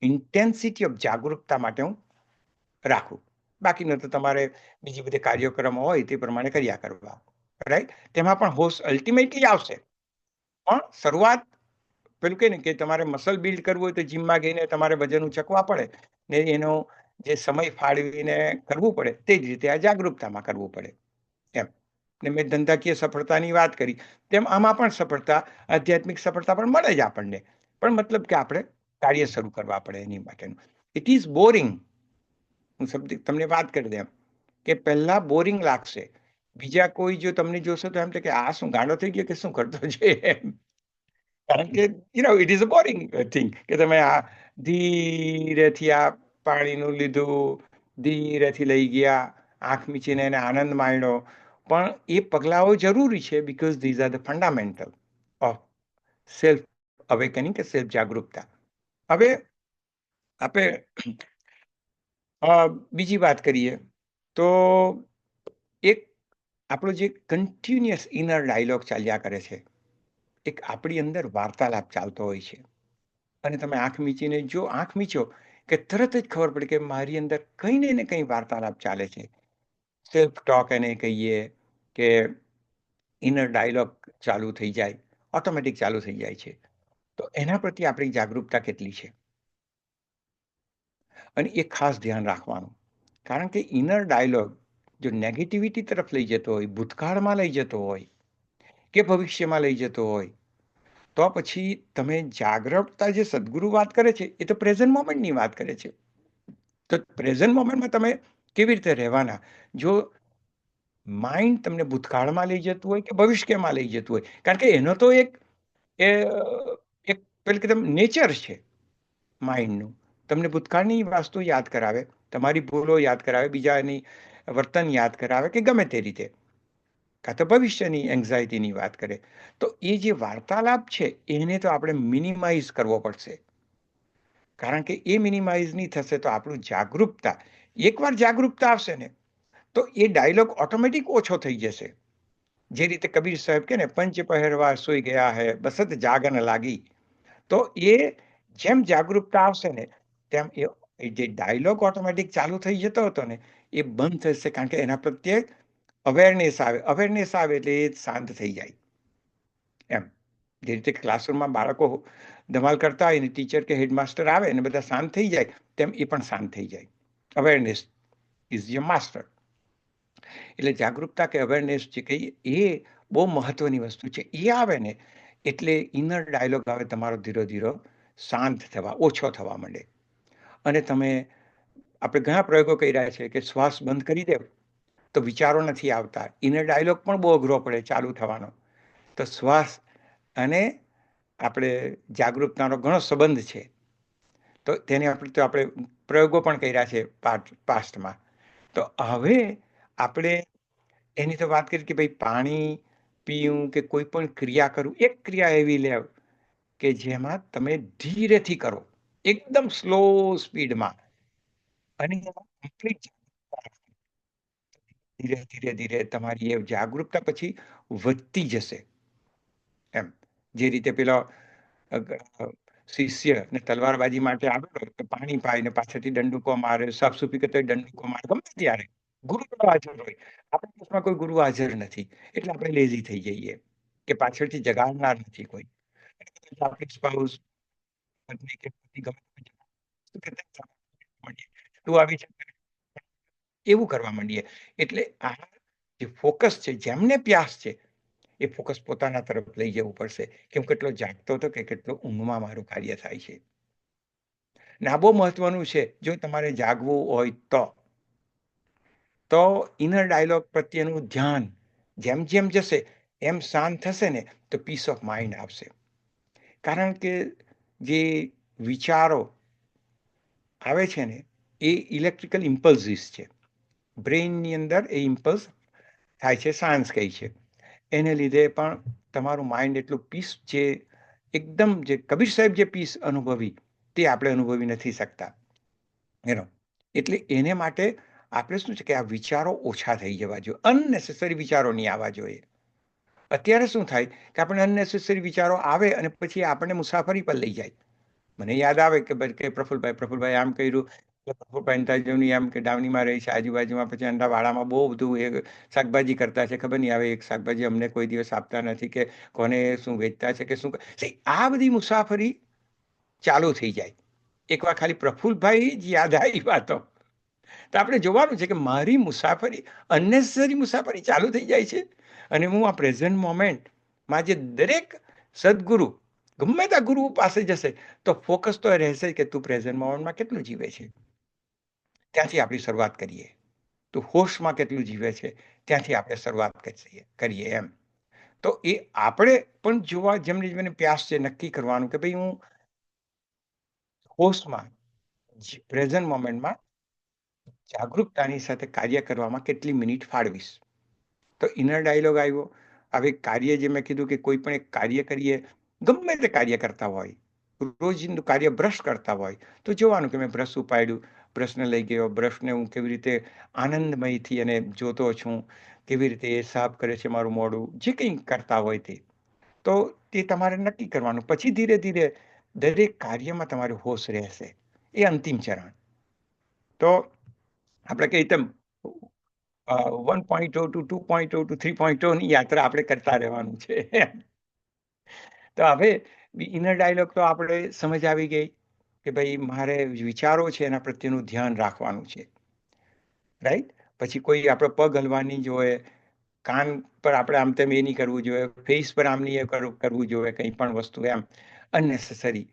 ઇન્ટેન્સિટી ઓફ જાગૃતતા માટે હું રાખું. બાકીનું તો તમારે બીજી બધી કાર્યક્રમો હોય તે પ્રમાણે કર્યા કરવા, રાઈટ? તેમાં પણ હોશ અલ્ટિમેટલી આવશે, પણ શરૂઆત પેલું કે ને કે તમારે મસલ બિલ્ડ કરવું હોય તો જીમમાં ગઈને તમારે વજન ઉચકવા પડે ને એનો જે સમય ફાળવીને કરવું પડે તે જ રીતે આ જાગૃતતામાં કરવું પડે એમ. ને મેં ધંધાકીય સફળતાની વાત કરી તેમ આમાં પણ સફળતા, આધ્યાત્મિક સફળતા પણ મળે જ આપણને, પણ મતલબ કે આપણે કાર્ય શરૂ કરવા પડે એની માટેનું. It is boring. હું તમને વાત કરી દઉં કે પહેલા બોરિંગ લાગશે, બીજા કોઈ જો તમને જોશો તો એમ કે આ શું ગાંડો થઈ ગયો કે શું કરતો છે એમ. કારણ કે it is a boring thing કે તમે આ ધીરેથી આ પાણીનું લીધું, ધીરેથી લઈ ગયા, આંખ મીચીને એને આનંદ માણ્યો, પણ એ પગલાઓ જરૂરી છે because these are the fundamental of self awakening કે સેલ્ફ જાગૃતતા. હવે આપણે બીજી વાત કરીએ તો એક આપણો જે કન્ટિન્યુઅસ ઇનર ડાયલોગ ચાલ્યા કરે છે, એક આપણી અંદર વાર્તાલાપ ચાલતો હોય છે. અને તમે આંખ મીચીને જો આંખ મીચો કે તરત જ ખબર પડે કે મારી અંદર કંઈ ને કંઈ વાર્તાલાપ ચાલે છે. સેલ્ફ ટોક એને કહીએ કે ઇનર ડાયલોગ ચાલુ થઈ જાય, ઓટોમેટિક ચાલુ થઈ જાય છે. તો એના પ્રત્યે આપણી જાગૃતતા કેટલી છે અને એ ખાસ ધ્યાન રાખવાનું. કારણ કે ઇનર ડાયલોગ જો નેગેટિવિટી તરફ લઈ જતો હોય, ભૂતકાળમાં લઈ જતો હોય કે ભવિષ્યમાં લઈ જતો હોય, તો પછી તમે જાગૃતતા જે સદગુરુ વાત કરે છે એ તો પ્રેઝન્ટ મોમેન્ટની વાત કરે છે. તો પ્રેઝન્ટ મોમેન્ટમાં તમે કેવી રીતે રહેવાના? જો માઇન્ડ તમને ભૂતકાળમાં લઈ જતું હોય કે ભવિષ્યમાં લઈ જતું હોય, કારણ કે એનો તો એક પેલું કે નેચર છે માઇન્ડનું. તમને ભૂતકાળની વાસ્તુ યાદ કરાવે, તમારી ભૂલો યાદ કરાવે, બીજાની વર્તન યાદ કરાવે કે ગમે તે રીતે, કાં તો ભવિષ્યની એન્ઝાયટીની વાત કરે. તો એ જે વાર્તાલાપ છે એને તો આપણે મિનિમાઇઝ કરવો પડશે, કારણ કે એ મિનિમાઇઝ નહીં થશે તો આપણું જાગૃતતા, એકવાર જાગૃતતા આવશે ને તો એ ડાયલોગ ઓટોમેટિક ઓછો થઈ જશે. જે રીતે કબીર સાહેબ કે ને પંચ પહેરવા સુઈ ગયા હે બસત જાગન લાગી. તો એ જેમ જાગૃતતા આવશે ને તેમ એ જે ડાયલોગ ઓટોમેટિક ચાલુ થઈ જતો હતો ને એ બંધ થશે, કારણ કે એના પ્રત્યે અવેરનેસ આવે એટલે એ શાંત થઈ જાય. એમ જે રીતે ક્લાસરૂમમાં બાળકો ધમાલ કરતા હોય ને ટીચર કે હેડમાસ્ટર આવે ને બધા શાંત થઈ જાય, તેમ એ પણ શાંત થઈ જાય. Awareness is your master. એટલે જાગૃતતા કે અવેરનેસ જે કહીએ એ બહુ મહત્વની વસ્તુ છે. એ આવે ને એટલે ઇનર ડાયલોગ આવે તમારો ધીરે ધીરે શાંત થવા, ઓછો થવા માંડે. અને આપણે ઘણા પ્રયોગો કર્યા છે કે શ્વાસ બંધ કરી દે તો વિચારો નથી આવતા. ઇનર ડાયલોગ પણ બહુ અઘરો પડે ચાલુ થવાનો. તો શ્વાસ અને આપણે જાગૃતતાનો ઘણો સંબંધ છે. તો આપણે પ્રયોગો પણ કર્યા છે પાસ્ટમાં. તો હવે આપણે એની તો વાત કરી કે ભાઈ પાણી પીવું કે કોઈ પણ ક્રિયા કરું, એક ક્રિયા એવી લેવ કે જેમાં તમે ધીરેથી કરો, એકદમ સ્લો સ્પીડમાં, અને ધીરે ધીરે ધીરે તમારી એ જાગૃતતા પછી વધતી જશે. એમ જે રીતે પેલો શિષ્ય ને તલવારબાજી માટે આવેલો તો પાણી પાય ને પાછળથી દંડુકો મારે, સાફ સુફી કરતો દંડુકો મારે, ગમે ત્યારે ગુરુ તો હાજર હોય. આપણા દેશમાં કોઈ ગુરુ હાજર નથી એટલે આપણે લેઝી થઈ જઈએ કે પાછળથી જગાડનાર નથી કોઈ. આપણી સ્પાઉસ પત્ની કે પતિ ગમે તું આવી છે એવું કરવા માંડીએ. એટલે આ જે ફોકસ છે, જેમને પ્યાસ છે એ ફોકસ પોતાના તરફ લઈ જવું પડશે. કેમ કેટલો જાગતો હતો કે કેટલો ઊંઘમાં મારું કાર્ય થાય છે. ને આ બહુ મહત્વનું છે. જો તમારે જાગવું હોય તો ઇનર ડાયલોગ પ્રત્યેનું ધ્યાન જેમ જેમ જશે એમ શાંત થશે ને તો પીસ ઓફ માઇન્ડ આવશે. કારણ કે જે વિચારો આવે છે ને એ ઇલેક્ટ્રિકલ ઇમ્પલ્સિસ છે. બ્રેઇનની અંદર એ ઇમ્પલ્સ થાય છે, સાયન્સ કહે છે. એને લીધે પણ તમારું માઇન્ડ એટલું પીસ, જે એકદમ જે કબીર સાહેબ જે પીસ અનુભવી તે આપણે અનુભવી નથી શકતા એનો. એટલે એને માટે આપણે શું છે કે આ વિચારો ઓછા થઈ જવા જોઈએ, અનનેસેસરી વિચારો નહીં આવવા જોઈએ. અત્યારે શું થાય કે આપણે અનનેસેસરી વિચારો આવે અને પછી આપણને મુસાફરી પર લઈ જાય. મને યાદ આવે કે પ્રફુલભાઈ આમ કર્યું, પ્રફુલભાઈ તાજવની આમ કે ડાવણીમાં રહી છે આજુબાજુમાં, પછી અંડાવાડામાં બહુ બધું એ શાકભાજી કરતા છે, ખબર નહીં આવે એક શાકભાજી અમને કોઈ દિવસ આપતા નથી કે કોને શું વેચતા છે કે શું. આ બધી મુસાફરી ચાલુ થઈ જાય. એકવાર ખાલી પ્રફુલભાઈ જ યાદ આવી વાતો તો આપણે જોવાનું છે કે મારી મુસાફરી, અનનેસેસરી મુસાફરી ચાલુ થઈ જાય છે. અને હું આ પ્રેઝન્ટ મોમેન્ટમાં જે દરેક સદગુરુ ગમે ત્યાં ગુરુ પાસે જશે તો ફોકસ તો રહેશે કે તું પ્રેઝન્ટ મોમેન્ટમાં કેટલું જીવે છે, ત્યાંથી આપણી શરૂઆત કરીએ. તું હોશમાં કેટલું જીવે છે ત્યાંથી આપણે શરૂઆત કરીએ એમ. તો એ આપણે પણ જોવા, જેમને પ્યાસ છે, નક્કી કરવાનું કે ભાઈ હું હોશમાં પ્રેઝન્ટ મોમેન્ટમાં જાગૃતતાની સાથે કાર્ય કરવામાં કેટલી મિનિટ ફાળવીશ. તો ઇનર ડાયલોગ આવ્યો. હવે કાર્ય, જે મેં કીધું કે કોઈ પણ એક કાર્ય કરીએ, ગમે તે કાર્ય કરતા હોય, રોજિંદુ કાર્ય બ્રશ કરતા હોય તો જોવાનું કે મેં બ્રશ ઉપાડ્યું, બ્રશને લઈ ગયો, બ્રશને હું કેવી રીતે આનંદમયથી અને જોતો છું, કેવી રીતે એ સાફ કરે છે મારું મોઢું, જે કંઈ કરતા હોય તે. તો તે તમારે નક્કી કરવાનું. પછી ધીરે ધીરે દરેક કાર્યમાં તમારો હોશ રહેશે. એ અંતિમ ચરણ. તો આપણે કહીએ તેમ 1.0 to 2.0 to 3.0 ની યાત્રા આપણે કરતા રહેવાનું છે. તો હવે ઇનર ડાયલોગ તો આપણે સમજ આવી ગઈ કે ભાઈ મારે વિચારો છે એના પ્રત્યેનું ધ્યાન રાખવાનું છે, રાઈટ. પછી કોઈ આપણે પગ હલવાની જોઈએ, કાન પર આપણે આમ તેમ એ નહીં કરવું જોઈએ, ફેસ પર આમ નહીં કરવું જોઈએ કંઈ પણ વસ્તુ એમ અનનેસેસરી.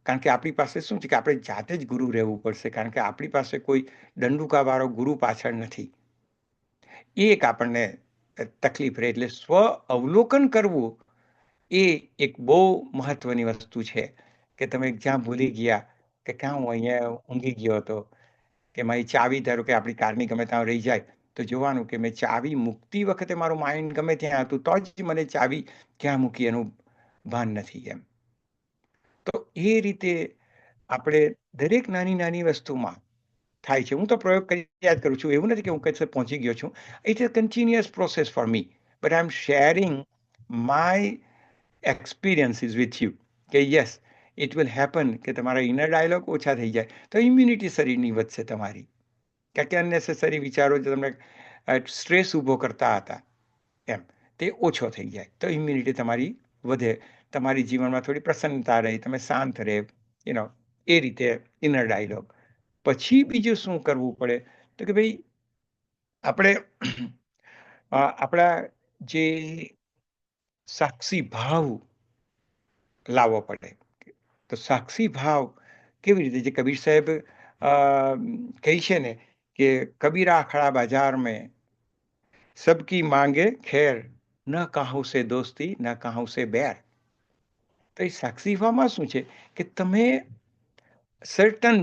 કારણ કે આપણી પાસે શું છે કે આપણે જાતે જ ગુરુ રહેવું પડશે, કારણ કે આપણી પાસે કોઈ દંડુકાવાળો ગુરુ પાછળ નથી. એ એક આપણને તકલીફ રહે. એટલે સ્વ અવલોકન કરવું એ એક બહુ મહત્વની વસ્તુ છે કે તમે જ્યાં ભૂલી ગયા કે ક્યાં હું અહીંયા ઊંઘી ગયો હતો, કે મારી ચાવી, ધારો કે આપણી કારની ગમે ત્યાં રહી જાય તો જોવાનું કે મેં ચાવી મૂકતી વખતે મારું માઇન્ડ ગમે ત્યાં હતું તો જ મને ચાવી ક્યાં મૂકી એનું ભાન નથી એમ. તો એ રીતે આપણે દરેક નાની નાની વસ્તુમાં થાય છે. હું તો પ્રયોગ કરી યાદ કરું છું, એવું નથી કે હું કઈ પહોંચી ગયો છું. It is continuous process for me, but I am sharing my experiences with you કે યસ ઇટ વિલ હેપન કે તમારા ઇનર ડાયલોગ ઓછા થઈ જાય તો ઇમ્યુનિટી શરીરની વધશે તમારી. કારણ કે અનનેસેસરી વિચારો જે તમને સ્ટ્રેસ ઊભો કરતા હતા એમ તે ઓછો થઈ જાય તો ઇમ્યુનિટી તમારી વધે, તમારી જીવનમાં થોડી પ્રસન્નતા રહે, તમે શાંત રહે, એ રીતે ઇનર ડાયલોગ. પછી બીજું શું કરવું પડે તો કે ભાઈ આપણે આપણા જે સાક્ષી ભાવ લાવવો પડે. તો સાક્ષી ભાવ કેવી રીતે, જે કબીર સાહેબ કહી છે ને કે કબીરા ખડા બાજાર મેં સબકી માંગે ખેર, ન કાહુ સે દોસ્તી ન કાહુ સે બેર. તો એ સાક્ષી ભાવમાં શું છે કે તમે સર્ટન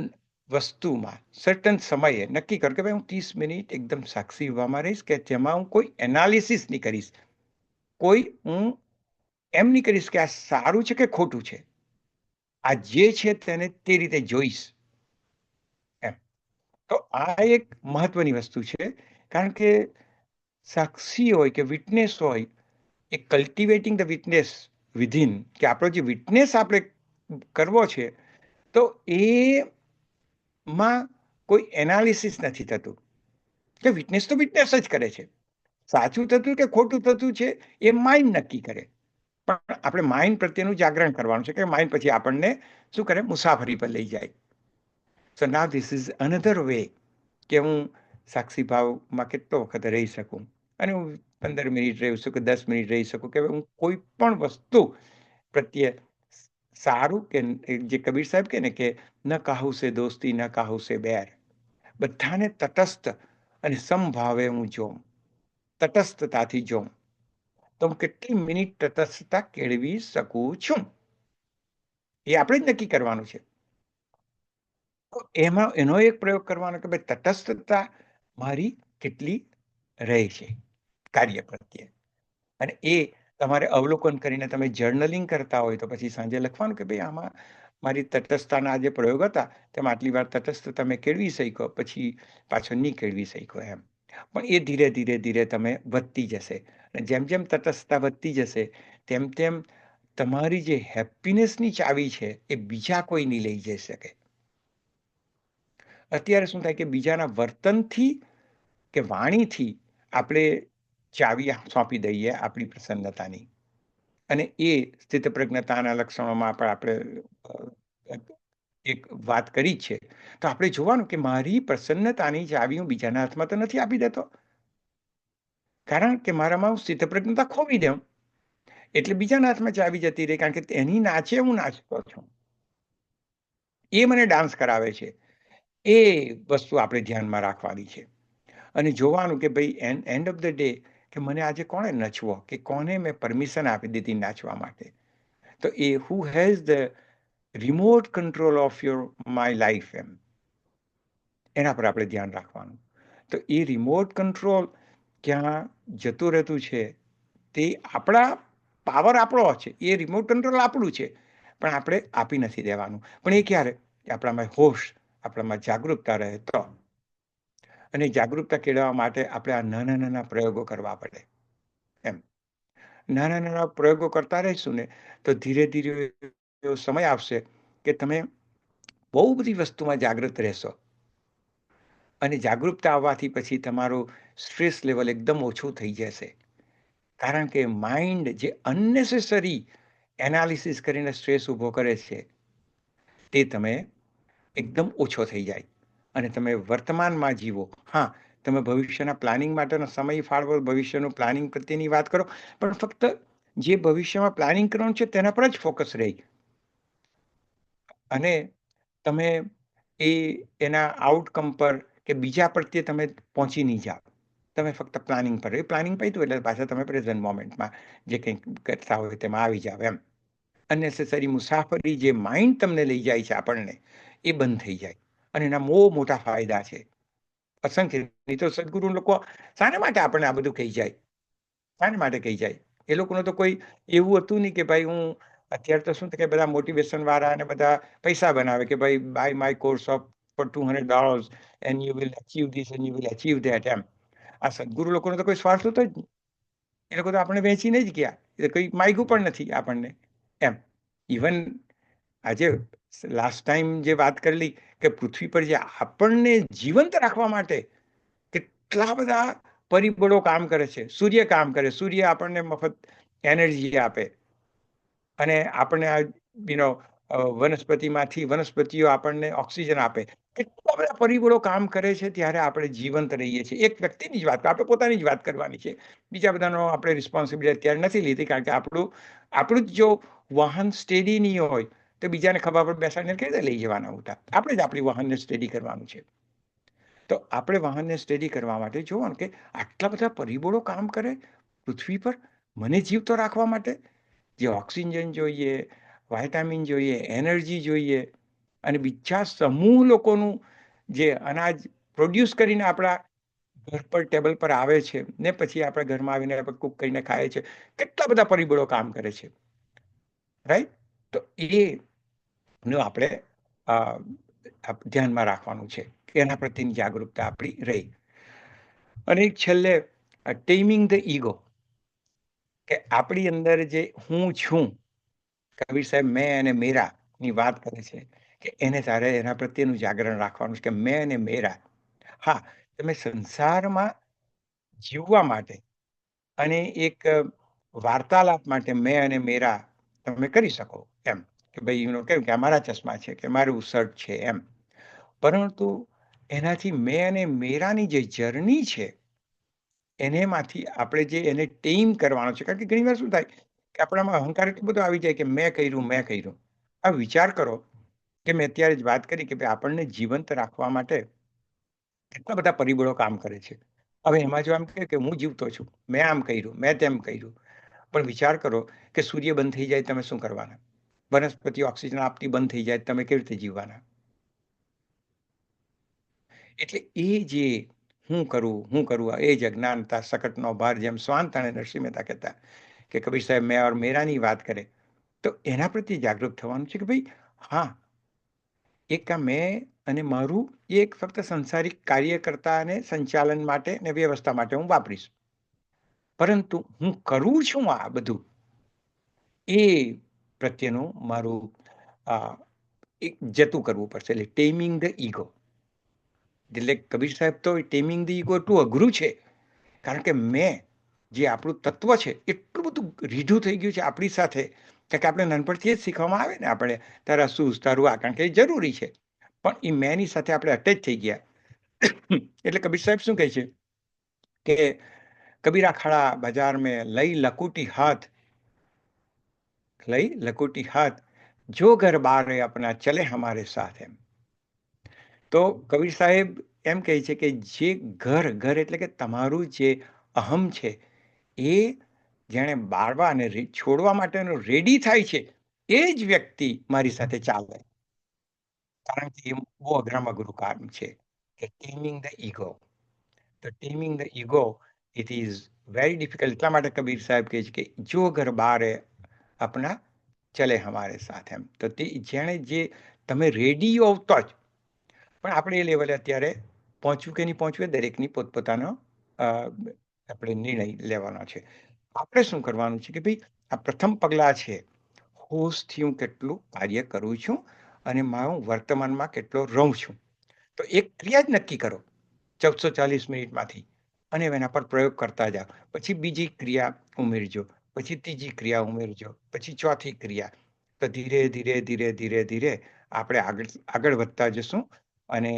વસ્તુમાં સર્ટન સમયે નક્કી કરો કે ભાઈ હું 30 મિનિટ એકદમ સાક્ષી ભાવમાં રહીશ, કે જેમાં હું કોઈ એનાલિસિસ નહીં કરીશ, કોઈ હું એમ નહીં કરીશ કે આ સારું છે કે ખોટું છે, આ જે છે તેને તે રીતે જોઈશ એમ. તો આ એક મહત્વની વસ્તુ છે. કારણ કે સાક્ષી હોય કે વિટનેસ હોય, એ કલ્ટિવેટિંગ ધ વિટનેસ વિધિન, કે આપણો જે વિટનેસ આપણે કરવો છે તો એમાં કોઈ એનાલિસિસ નથી થતું, કે વિટનેસ તો વિટનેસ જ કરે છે, સાચું થતું કે ખોટું થતું છે એ માઇન્ડ નક્કી કરે. પણ આપણે માઇન્ડ પ્રત્યેનું જાગરણ કરવાનું છે, કે માઇન્ડ પછી આપણને શું કરે, મુસાફરી પર લઈ જાય. So now this is another way કે હું સાક્ષી ભાવમાં કેટલો વખત રહી શકું, અને હું 15 મિનિટ રહી શકું, 10 મિનિટ રહી શકું, કે હું કોઈ પણ વસ્તુ પ્રત્યે સારું, કે જે કબીર સાહેબ કે ને કે ન કાહુ સે દોસ્તી ન કાહુ સે બેર, બધાને તટસ્થ અને સમભાવે હું જોઉં, તટસ્થતાથી જોઉં, તો હું કેટલી મિનિટ તટસ્થતા કેળવી શકું છું, એ આપણે જ નક્કી કરવાનું છે. તો એમાં એનો એક પ્રયોગ કરવાનો કે ભાઈ તટસ્થતા મારી કેટલી રહે છે કાર્ય પ્રત્યે, અને એ તમારે અવલોકન કરીને તમે જર્નલિંગ કરતા હોય તો પછી સાંજે લખવાનું કે ભાઈ આમાં મારી તટસ્થતાના જે પ્રયોગ હતા તેમાં આટલી વાર તટસ્થ તમે કેળવી શક્યો, પછી પાછો નહીં કેળવી શક્યો એમ. પણ એ ધીરે ધીરે ધીરે તમે વધતી જશે, અને જેમ જેમ તટસ્થતા વધતી જશે તેમ તેમ તમારી જે હેપીનેસની ચાવી છે એ બીજા કોઈ નહીં લઈ જઈ શકે. અત્યારે શું થાય કે બીજાના વર્તનથી કે વાણીથી આપણે ચાવી સોંપી દઈએ આપણી પ્રસન્નતાની, અને એ સ્થિતપ્રજ્ઞતાના લક્ષણોમાં આપણે એક વાત કરી જ છે. તો આપણે જોવાનું કે મારી પ્રસન્નતાની ચાવી હું બીજાના હાથમાં તો નથી આપી દેતો, કારણ કે મારામાં હું સ્થિતપ્રજ્ઞતા ખોવી દઉં એટલે બીજાના હાથમાં ચાવી જતી રહી, કારણ કે તેની નાચે હું નાચતો છું, એ મને ડાન્સ કરાવે છે. એ વસ્તુ આપણે ધ્યાનમાં રાખવાની છે, અને જોવાનું કે ભાઈ એન્ડ ઓફ ધ ડે કે મને આજે કોણે નચવો, કે કોને મેં પરમિશન આપી દીધી નાચવા માટે. તો એ who has the remote control of my life, એના પર આપણે ધ્યાન રાખવાનું. તો એ રિમોટ કંટ્રોલ ક્યાં જતું રહેતું છે, તે આપણા પાવર આપણો છે, એ રિમોટ કંટ્રોલ આપણું છે, પણ આપણે આપી નથી દેવાનું. પણ એ ક્યારે, આપણામાં હોશ, આપણામાં જાગૃતતા રહે તો. અને જાગૃતતા કેળવવા માટે આપણે આ નાના નાના પ્રયોગો કરવા પડે. એમ નાના નાના પ્રયોગો કરતા રહીશું ને તો ધીરે ધીરે એવો સમય આવશે કે તમે બહુ બધી વસ્તુમાં જાગૃત રહેશો, અને જાગૃતતા આવવાથી પછી તમારું સ્ટ્રેસ લેવલ એકદમ ઓછું થઈ જશે, કારણ કે માઇન્ડ જે અનનેસેસરી એનાલિસિસ કરીને સ્ટ્રેસ ઊભો કરે છે તે તમે એકદમ ઓછો થઈ જાય, અને તમે વર્તમાનમાં જીવો. હા, તમે ભવિષ્યના પ્લાનિંગ માટેનો સમય ફાળવો, ભવિષ્યનું પ્લાનિંગ પ્રત્યેની વાત કરો, પણ ફક્ત જે ભવિષ્યમાં પ્લાનિંગ કરવાનું છે તેના પર જ ફોકસ રહી, અને તમે એના આઉટકમ પર કે બીજા પ્રત્યે તમે પહોંચી નહીં જાઓ. તમે ફક્ત પ્લાનિંગ પર, એ પ્લાનિંગ પત્યું એટલે પાછા તમે પ્રેઝન્ટ મોમેન્ટમાં જે કંઈક કરતા હોય તેમાં આવી જાઓ એમ. અનનેસેસરી મુસાફરી જે માઇન્ડ તમને લઈ જાય છે આપણને, એ બંધ થઈ જાય, અને એના બહુ મોટા ફાયદા છે અસંખ્ય. નહીં તો સદગુરુ લોકો શાના માટે આપણને આ બધું કહી જાય, શાના માટે કહી જાય? એ લોકોનું તો કોઈ એવું હતું નહીં કે ભાઈ હું અત્યારે તો શું કે બધા મોટિવેશન વાળા અને બધા પૈસા બનાવે કે ભાઈ by my course of for $200 and you will achieve this and you will achieve that એમ. આ સદગુરુ લોકોનો તો કોઈ સ્વાર્થ હતો જ નહીં. એ લોકો તો આપણે વેચીને જ ગયા, એ કંઈ માગ્યું પણ નથી આપણને એમ. ઇવન આજે લાસ્ટ ટાઈમ જે વાત કરેલી કે પૃથ્વી પર જે આપણને જીવંત રાખવા માટે કેટલા બધા પરિબળો કામ કરે છે. સૂર્ય કામ કરે, સૂર્ય આપણને મફત એનર્જી આપે, અને આપણને આ વનસ્પતિમાંથી વનસ્પતિઓ આપણને ઓક્સિજન આપે. કેટલા બધા પરિબળો કામ કરે છે, ત્યારે આપણે જીવંત રહીએ છીએ. એક વ્યક્તિની જ વાત, આપણે પોતાની જ વાત કરવાની છે, બીજા બધાનો આપણે રિસ્પોન્સિબિલિટી અત્યારે નથી લીધી, કારણ કે આપણું જ જો વાહન સ્ટેડી નહીં હોય તો બીજાને ખભા પર બેસાડીને કઈ રીતે લઈ જવાના હતા? આપણે જ આપણી વાહનને સ્ટેડી કરવાનું છે. તો આપણે વાહનને સ્ટેડી કરવા માટે જોવાનું કે આટલા બધા પરિબળો કામ કરે પૃથ્વી પર મને જીવતો રાખવા માટે. જે ઓક્સિજન જોઈએ, વાઇટામિન જોઈએ, એનર્જી જોઈએ, અને બીજા સમૂહ લોકોનું જે અનાજ પ્રોડ્યુસ કરીને આપણા ઘર પર ટેબલ પર આવે છે, ને પછી આપણા ઘરમાં આવીને આપણે કુક કરીને ખાઈએ છીએ. કેટલા બધા પરિબળો કામ કરે છે, રાઈટ? તો એનું આપણે ધ્યાનમાં રાખવાનું છે કે એના પ્રત્યેની જાગૃતતા આપણી રહી. અને એક છેલ્લે ટેમિંગ ધ ઈગો, કે આપણી અંદર જે હું છું, કબીર સાહેબ મેં અને મેરા, ની વાત કરે છે કે એને તારે એના પ્રત્યેનું જાગરણ રાખવાનું છે કે મેં અને મેરા. હા, તમે સંસારમાં જીવવા માટે અને એક વાર્તાલાપ માટે મેં અને મેરા તમે કરી શકો એમ, કે ભાઈ કેમ કે આ મારા ચશ્મા છે કે મારું શર્ટ છે એમ. પરંતુ એનાથી મેં અને મેરાની જે જર્ની છે એનેમાંથી આપણે જે એને ટેમ કરવાનો છે, કારણ કે ઘણી વાર શું થાય કે આપણામાં અહંકાર એટલો બધો આવી જાય કે મેં કર્યું. આ વિચાર કરો કે મેં અત્યારે જ વાત કરી કે ભાઈ આપણને જીવંત રાખવા માટે કેટલા બધા પરિબળો કામ કરે છે. હવે એમાં જો આમ કે હું જીવતો છું, મેં આમ કર્યું, મેં તેમ કર્યું, પણ વિચાર કરો કે સૂર્ય બંધ થઈ જાય તમે શું કરવાના? વનસ્પતિ ઓક્સિજન આપતી બંધ થઈ જાય તમે કેવી રીતે જીવવાના? એટલે એ જે હું કરું એ જ અજ્ઞાનતા સકટનો ભાર, જેમ સ્વાંતણે નરસિંહ મહેતા કહેતા કે કબીર સાહેબ મેં ઓર મેરાની વાત કરે, તો એના પ્રત્યે જાગૃત થવાનું છે કે ભાઈ હા, એક આ મેં અને મારું એ એક ફક્ત સંસારિક કાર્યકર્તા અને સંચાલન માટે ને વ્યવસ્થા માટે હું વાપરીશ, પરંતુ હું કરું છું આ બધું એ પ્રત્યેનું મારું એક જતું કરવું પડશે, એટલે ટેમિંગ ધ ઈગો. એટલે કબીર સાહેબ તો ટેમિંગ ધ ઈગો એટલું અઘરું છે, કારણ કે મેં જે આપણું તત્વ છે એટલું બધું રીઢું થઈ ગયું છે આપણી સાથે, કે આપણે નાનપણથી જ શીખવામાં આવે ને આપણે તારા શું તારું આ, કારણ કે એ જરૂરી છે, પણ એ મેની સાથે આપણે અટેચ થઈ ગયા. એટલે કબીર સાહેબ શું કહે છે કે કબીરા ખડા બજાર મેં લઈ લકુટી હાથ જો ઘર બાર अपना चले हमारे साथ. એમ તો કબીર સાહેબ એમ કહે છે કે જે ઘર એટલે કે તમારું જે અહમ છે એ જેણે બાળવા અને છોડવા માટેનો રેડી થાય છે એ જ વ્યક્તિ મારી સાથે ચાલે, કારણ કે એ બહુ અઘરામાં અઘરું કામ છે કે ટેમિંગ ધ ઈગો. તો taming the ego it is very difficult. એટલા માટે કબીર સાહેબ કહે છે કે જો ઘર બારે આપણા ચલે હમારે સાથ. એમ તો તે જેણે જે તમે રેડી હો તો જ, પણ આપણે એ લેવલે અત્યારે પહોંચવું કે નહીં પહોંચવું દરેકની પોતપોતાનો આપણે નિર્ણય લેવાનો છે. આપણે શું કરવાનું છે કે ભાઈ આ પ્રથમ પગલાં છે, હોશથી હું કેટલું કાર્ય કરું છું અને હું વર્તમાનમાં કેટલો રહું છું. તો એક ક્રિયા જ નક્કી કરો 1440 મિનિટમાંથી અને એના પર પ્રયોગ કરતા જાઓ. પછી બીજી ક્રિયા ઉમેરજો, પછી ત્રીજી ક્રિયા ઉમેરજો, પછી ચોથી ક્રિયા. તો ધીરે ધીરે ધીરે ધીરે ધીરે આપણે આગળ વધતા જશું. અને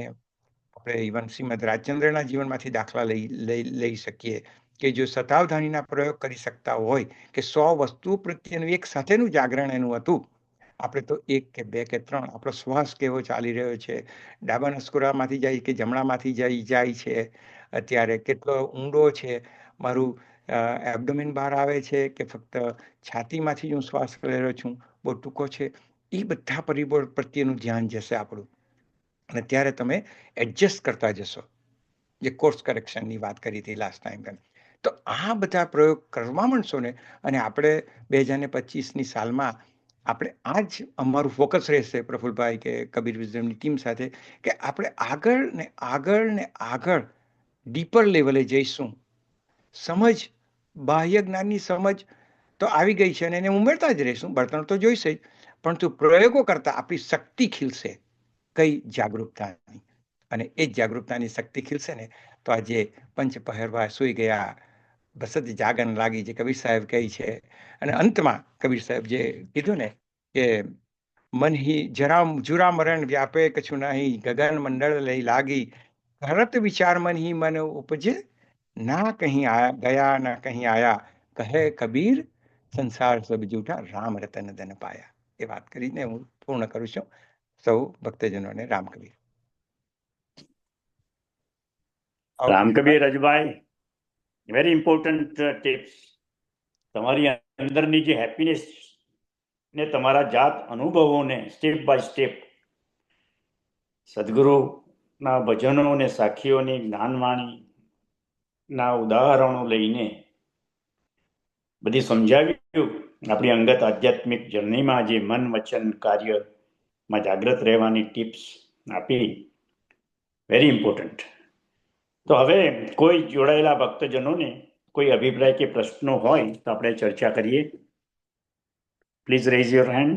આપણે ઇવન શ્રીમદ રાજચંદ્રના જીવનમાંથી દાખલા લઈ શકીએ કે જો શતાવધાનીના પ્રયોગ કરી શકતા હોય કે 100 વસ્તુ પ્રત્યેનું એક સાથેનું જાગરણ એનું હતું, આપણે તો 1 કે 2 કે 3, આપણો શ્વાસ કેવો ચાલી રહ્યો છે, ડાબા નસકોરામાંથી જાય કે જમણામાંથી જાય છે, અત્યારે કેટલો ઊંડો છે, મારું એબ્ડોમિન બહાર આવે છે કે ફક્ત છાતીમાંથી હું શ્વાસ લઈ રહ્યો છું, બહુ ટૂંકો છે, એ બધા પરિબળ પ્રત્યેનું ધ્યાન જશે આપણું. અને ત્યારે તમે એડજસ્ટ કરતા જશો, જે કોર્સ કરેક્શનની વાત કરી હતી લાસ્ટ ટાઈમ. તો આ બધા પ્રયોગ કરવા માંડશો ને, અને આપણે 2025ની સાલમાં આપણે આ જ અમારું ફોકસ રહેશે પ્રફુલભાઈ કે કબીર વિઝડમની ટીમ સાથે, કે આપણે આગળ ડીપર લેવલે જઈશું. સમજ, બાહ્ય જ્ઞાનની સમજ તો આવી ગઈ છે અને એને ઉમેરતા જ રહીશું, બળતણ તો જોઈશે જ, પરંતુ પ્રયોગો કરતા આપણી શક્તિ ખીલશે. કઈ જાગૃતતાની, અને એ જ જાગૃતતાની શક્તિ ખીલશે ને તો આજે પંચ પહેરવા સુઈ ગયા બસત જાગન લાગી, જે કબીર સાહેબ કહે છે. અને અંતમાં કબીર સાહેબ જે કીધું ને કે મન હી જુરા મરણ વ્યાપે કછું નહીં, ગગન મંડળ લઈ લાગી, કરત વિચાર મન હી મન ઉપજે, ના કહી ગયા ના કહી આયા, કહે કબીર સંસાર સબ જૂઠા, રામ રતન ધન પાયા. એ વાત કરીને હું પૂર્ણ કરું છું. સૌ ભક્તજનોને Ram Kabir. Ram Kabir Rajbhai, very important tips. તમારી અંદરની જે હેપીનેસ ને તમારા જાત અનુભવોને સ્ટેપ બાય સ્ટેપ સદગુરુના ભજનો અને સાખીઓની જ્ઞાનવાણીના ઉદાહરણો લઈને બધી સમજાવ્યું. આપણી અંગત આધ્યાત્મિક જર્નીમાં જે મન વચન કાર્યમાં જાગૃત રહેવાની ટિપ્સ આપી, વેરી ઇમ્પોર્ટન્ટ. તો હવે કોઈ જોડાયેલા ભક્તજનોને કોઈ અભિપ્રાય કે પ્રશ્નો હોય તો આપણે ચર્ચા કરીએ. Please rays your hand.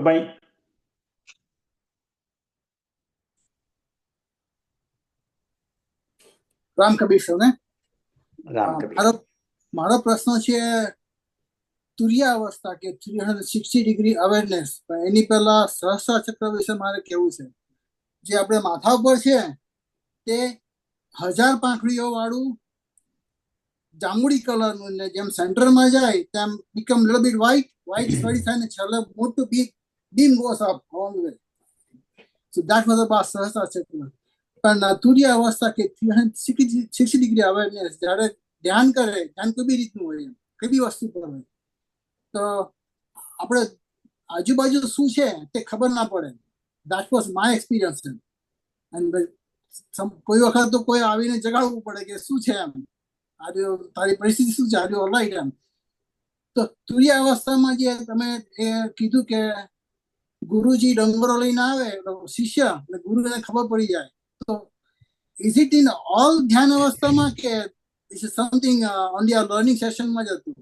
ભાઈ. રામ કબીર સર ને રામ કબીર. મારો પ્રશ્ન છે તુર્યાવસ્થા કે 360 ડિગ્રી અવેરનેસ. એની પહેલા સહસ્ત્ર ચક્ર વિશે મારે કેવું છે. જે આપણે માથા ઉપર છે તે 1000 પાંખડીઓ વાળું જાંબુડી કલરનું, ને જેમ સેન્ટરમાં જાય તેમ become little bit white study થાય ને છેલ્લે મોટું beam goes up on way. So that was about Sahastra chakra. પણ તુર્ય અવસ્થા કે 360 ડિગ્રી અવેરનેસ, જ્યારે ધ્યાન કરે, ધ્યાન કોઈ બી રીતનું હોય, કઈ બી વસ્તુ પર હોય, તો આપણે આજુબાજુ શું છે તે ખબર ના પડે. That was my experience. કોઈ વખત તો કોઈ આવીને જગાડવું પડે કે શું છે, એમ તારી પરિસ્થિતિ શું છે, આર્યુ ઓલરાઈટ એમ. તો તુર્ય અવસ્થામાં જે તમે એ કીધું કે ગુરુજી ડંગરો લઈને આવે શિષ્ય, અને ગુરુને ખબર પડી જાય, તો ઇઝ ઇટ ઇન ઓલ ધ્યાન અવસ્થામાં કે ઇઝ ઇટ સમથિંગ ઓનલી આ લર્નિંગ સેશનમાં જ હતું?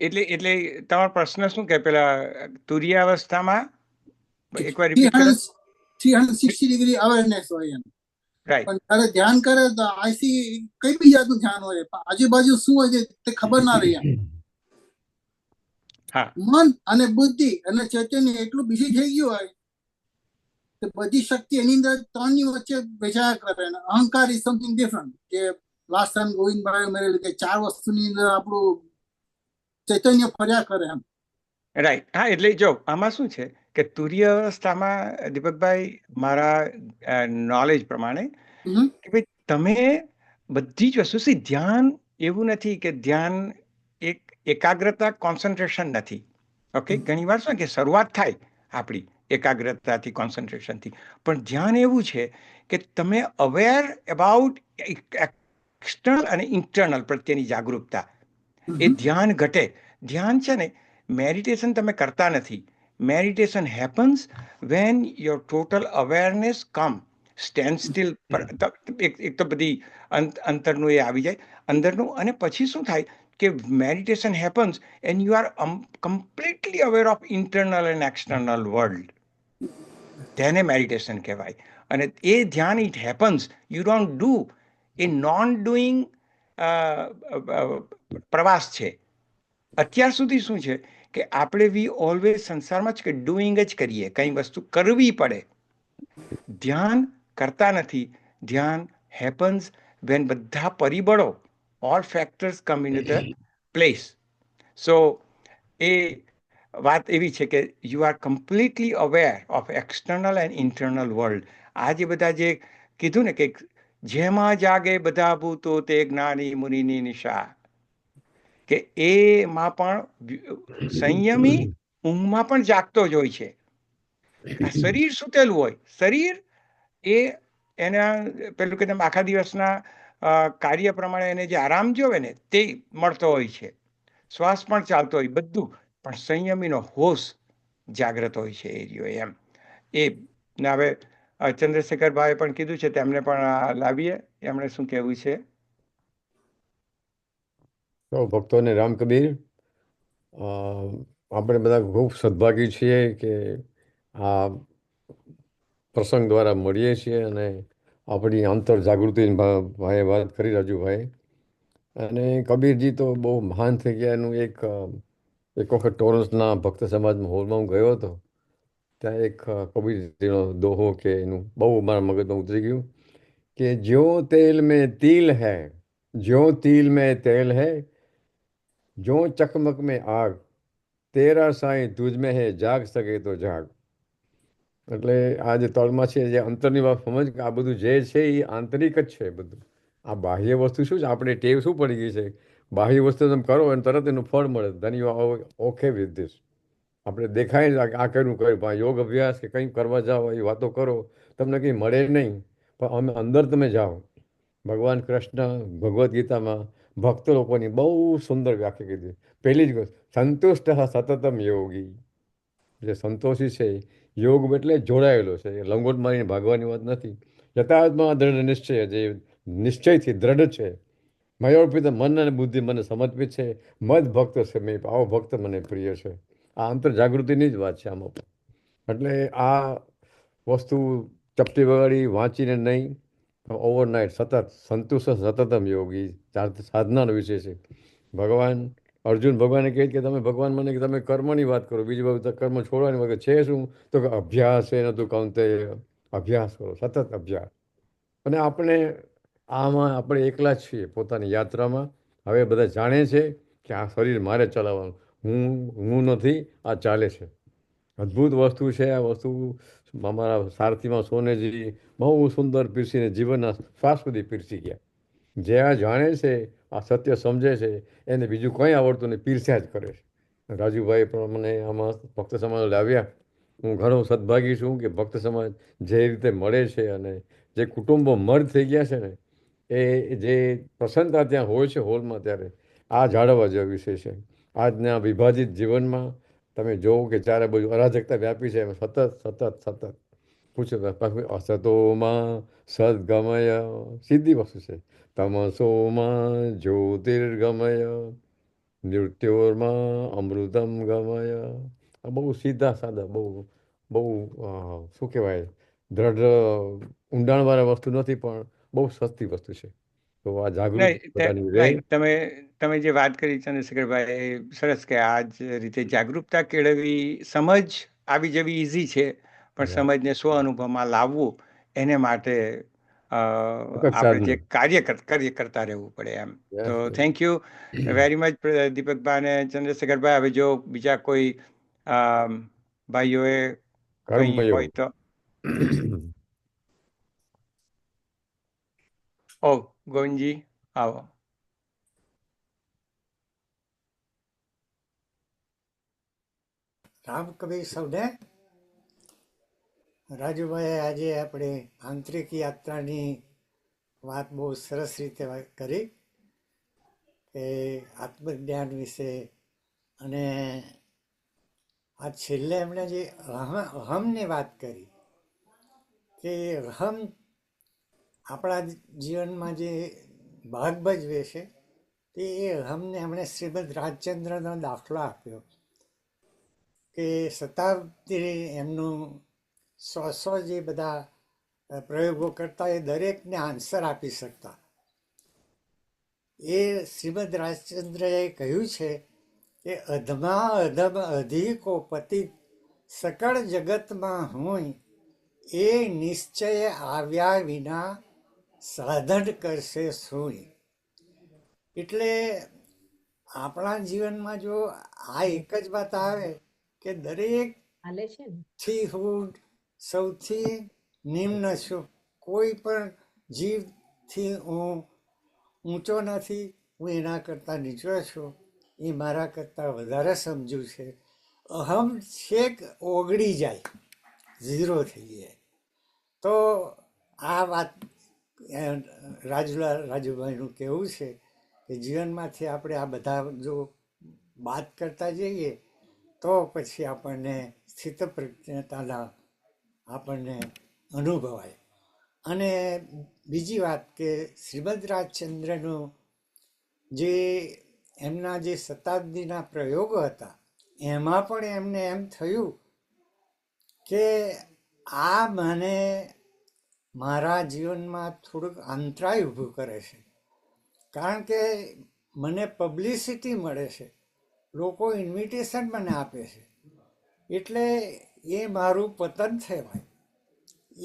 એટલે તમારો પ્રશ્ન શું કે પેલા તુર્યાવસ્થામાં એકવાર રિપીટ કરો. 360 ડિગ્રી અવેરનેસ હોય એમ. રાઈટ. પણ જ્યારે ધ્યાન કરે તો આઈસી કઈ બી જાતનું ધ્યાન હોય, આજુબાજુ શું હોય છે તે ખબર ના રહી એમ. હા. મન અને બુદ્ધિ અને ચૈતન્ય એટલું બિઝી થઈ ગયું હોય તો બધી શક્તિ એની અંદર ત્રણની વચ્ચે વેચાયા કરે. અહંકાર ઇઝ સમથિંગ ડિફરન્ટ. કે લાસ્ટ ટાઈમ ગોવિંદભાઈ મેળવેલું કે 4 વસ્તુની અંદર આપણું ચૈતન્ય ફર્યા કરે એમ. રાઈટ. હા, એટલે જો આમાં શું છે કે તુર્ય અવસ્થામાં દીપકભાઈ, મારા નોલેજ પ્રમાણે કે ભાઈ તમે બધી જ વસ્તુ ધ્યાન એવું નથી કે ધ્યાન એક એકાગ્રતા કોન્સન્ટ્રેશન નથી. ઓકે, ઘણી વાર શું કે શરૂઆત થાય આપણી એકાગ્રતાથી, કોન્સન્ટ્રેશનથી, પણ ધ્યાન એવું છે કે તમે અવેર અબાઉટ એક્સટર્નલ અને ઇન્ટરનલ પ્રત્યેની જાગૃતતા. એ ધ્યાન ઘટે. ધ્યાન છે ને, મેડિટેશન તમે કરતા નથી. Meditation happens when your total awareness come stand still. એક તો બધી અંતરનું એ આવી જાય અંદરનું, અને પછી શું થાય કે meditation happens and you are completely aware of internal and external world. તેને મેડિટેશન કહેવાય. અને એ ધ્યાન it happens, you don't do. A non doing પ્રવાસ છે. અત્યાર સુધી શું છે કે આપણે વી ઓલવેઝ સંસારમાં જ કે ડુઈંગ જ કરીએ, કંઈ વસ્તુ કરવી પડે. ધ્યાન કરતા નથી. ધ્યાન હેપન્સ વેન બધા પરિબળો, all factors come in the place. So એ વાત એવી છે કે you are completely aware of external and internal world. આ જે બધા જે કીધું ને કે જેમાં જાગે બધા ભૂતો તે જ્ઞાની મુનિની નિશા, કે એમાં પણ સંયમી ઊંઘમાં પણ જાગતો જ હોય છે. આ શરીર સૂતેલું હોય, શરીર એ એના પેલું કે તમે આખા દિવસના કાર્ય પ્રમાણે એને જે આરામ જોવે ને તે મળતો હોય છે, શ્વાસ પણ ચાલતો હોય, બધું, પણ સંયમીનો હોશ જાગ્રત હોય છે એ રહ્યો એમ. એ ને હવે ચંદ્રશેખરભાઈએ પણ કીધું છે, તેમને પણ લાવીએ, એમણે શું કહેવું છે. તો ભક્તોને રામ કબીર, આપણે બધા ખૂબ સદભાગી છીએ કે આ પ્રસંગ દ્વારા મળીએ છીએ અને આપણી અંતર જાગૃતિ ભાઈએ વાત કરી, રાજુભાઈ. અને કબીરજી તો બહુ મહાન થઈ ગયા. એનું એક વખત ટોરન્સના ભક્ત સમાજમાં હોલમાં હું ગયો હતો. ત્યાં એક કબીરજીનો દોહો કે એનું બહુ મારા મગજમાં ઉતરી ગયું કે જ્યો તેલ મેં તિલ હૈ, જ્યો તિલ મેં તેલ હૈ, જો ચકમક મેં આગ, તેરા સાંઈ તુજ મેં હે, જાગ શકે તો જાગ. એટલે આ જે તળમાં છે, જે અંતરની વાત સમજ કે આ બધું જે છે એ આંતરિક જ છે બધું. આ બાહ્ય વસ્તુ શું છે, આપણે ટેવ શું પડી ગઈ છે, બાહ્ય વસ્તુ તમે કરો અને તરત એનું ફળ મળે. ધન you are okay with this. આપણે દેખાય આ કર્યું પણ યોગ અભ્યાસ કે કંઈ કરવા જાઓ, એ વાતો કરો, તમને કંઈ મળે નહીં. પણ અમે અંદર તમે જાઓ, ભગવાન કૃષ્ણ ભગવદ્ ગીતામાં ભક્ત લોકોની બહુ સુંદર વ્યાખ્યા કીધી. પહેલી જ સંતુષ્ટ સતતમ યોગી. જે સંતોષી છે, યોગ એટલે જોડાયેલો છે, એ લંગોટ મારીને ભાગવાની વાત નથી. યથાર્થમાં દ્રઢ નિશ્ચય, જે નિશ્ચયથી દ્રઢ છે, મયોપિત મન અને બુદ્ધિ મને સમર્પિત છે, મદ ભક્ત છે મેં, આવો ભક્ત મને પ્રિય છે. આ અંતર જાગૃતિની જ વાત છે આમાં. એટલે આ વસ્તુ ચપટી વગાડી વાંચીને નહીં, ઓવરનાઇટ સતત સંતુષ્ટ સતતમ યોગી સાધનાનો વિષય છે. ભગવાન અર્જુન ભગવાને કહે કે તમે ભગવાન મને કે તમે કર્મની વાત કરો, બીજી બાજુ કર્મ છોડવાની વાત છે શું? તો કે અભ્યાસ એનો તું કાંતે અભ્યાસ કરો, સતત અભ્યાસ. અને આપણે એકલા જ છીએ પોતાની યાત્રામાં. હવે બધા જાણે છે કે આ શરીર મારે ચલાવવાનું, હું નથી, આ ચાલે છે. અદ્ભુત વસ્તુ છે આ વસ્તુ. અમારા સારથીમાં સોનેજી બહુ સુંદર પીરસીને જીવનના શ્વાસ સુધી પીરસી ગયા. જે આ જાણે છે, આ સત્ય સમજે છે, એને બીજું કંઈ આવડતું નહીં, પીરસ્યા જ કરે છે. રાજુભાઈ પણ મને આમાં ભક્ત સમાજ લાવ્યા. હું ઘણો સદભાગી છું કે ભક્ત સમાજ જે રીતે મળે છે અને જે કુટુંબો મર્જ થઈ ગયા છે ને, એ જે પ્રસન્નતા ત્યાં હોય છે હોલમાં, ત્યારે આ જાળવવા જેવો વિષય છે. આજના વિભાજિત જીવનમાં તમે જોવો કે ચારે બાજુ અરાજકતા વ્યાપી છે, એમાં સતત પૂછો અસતોમાં સદગમય, સીધી વસ્તુ છે. તમસોમાં જ્યોતિર્ગમય, મૃત્યોર્માં અમૃતમ ગમય. આ બહુ સીધા સાદા, બહુ શું કહેવાય, દ્રઢ ઊંડાણવાળા વસ્તુ નથી, પણ બહુ સસ્તી વસ્તુ છે. તો આ જાગૃતિ બધાની રહે. નહીં, તમે જે વાત કરી ચંદ્રશેખરભાઈ, સરસ કે આ જ રીતે જાગૃતતા કેળવવી, સમજ આવી જવી ઈઝી છે, પણ સમજને સ્વ અનુભવમાં લાવવું એને માટે આપણે જે કાર્ય કરતા રહેવું પડે એમ. તો થેન્ક યુ વેરી મચ દીપકભાઈ અને ચંદ્રશેખરભાઈ. હવે જો બીજા કોઈ ભાઈઓએ કંઈ હોય તો. ઓ ગોવિંદજી આવો. રામ કબીર સૌને. રાજુભાઈ આજે આપણે આંતરિક યાત્રાની વાત બહુ સરસ રીતે કરી કે આત્મજ્ઞાન વિશે. અને આ છેલ્લે એમણે જે અહમની વાત કરી કે અહમ આપણા જીવનમાં જે ભાગ ભજવે છે, તે એ અહમને એમણે શ્રીમદ રાજચંદ્રનો દાખલો આપ્યો કે શતાબ્દી એમનું 100 જે બધા પ્રયોગો કરતા, એ દરેકને આન્સર આપી શકતા. એ શ્રીમદ રાજચંદ્રએ કહ્યું છે કે અધમા અધમ અધિકો પતિ સકળ જગતમાં હોય, એ નિશ્ચય આવ્યા વિના સાધન કરશે સોય. એટલે આપણા જીવનમાં જો આ એક જ વાત આવે કે દરેકથી હું સૌથી નિમ્ન છું, કોઈ પણ જીવથી હું ઊંચો નથી, હું એના કરતાં નીચો છું, એ મારા કરતાં વધારે સમજુ છે. અહમ છેક ઓગળી જાય, ઝીરો થઈ જાય. તો આ વાત રાજુભાઈનું કહેવું છે કે જીવનમાંથી આપણે આ બધા જો વાત કરતા જઈએ તો પછી આપણને સ્થિતપ્રજ્ઞતાના આપણને અનુભવાય. અને બીજી વાત કે શ્રીમદ રાજચંદ્રનું જે એમના જે શતાબ્દીના પ્રયોગો હતા, એમાં પણ એમને એમ થયું કે આ મને મારા જીવનમાં થોડુંક અંતરાય ઊભું કરે છે, કારણ કે મને પબ્લિસિટી મળે છે, લોકો ઇન્વિટેશન મને આપે છે, એટલે એ મારું પતન થવાય.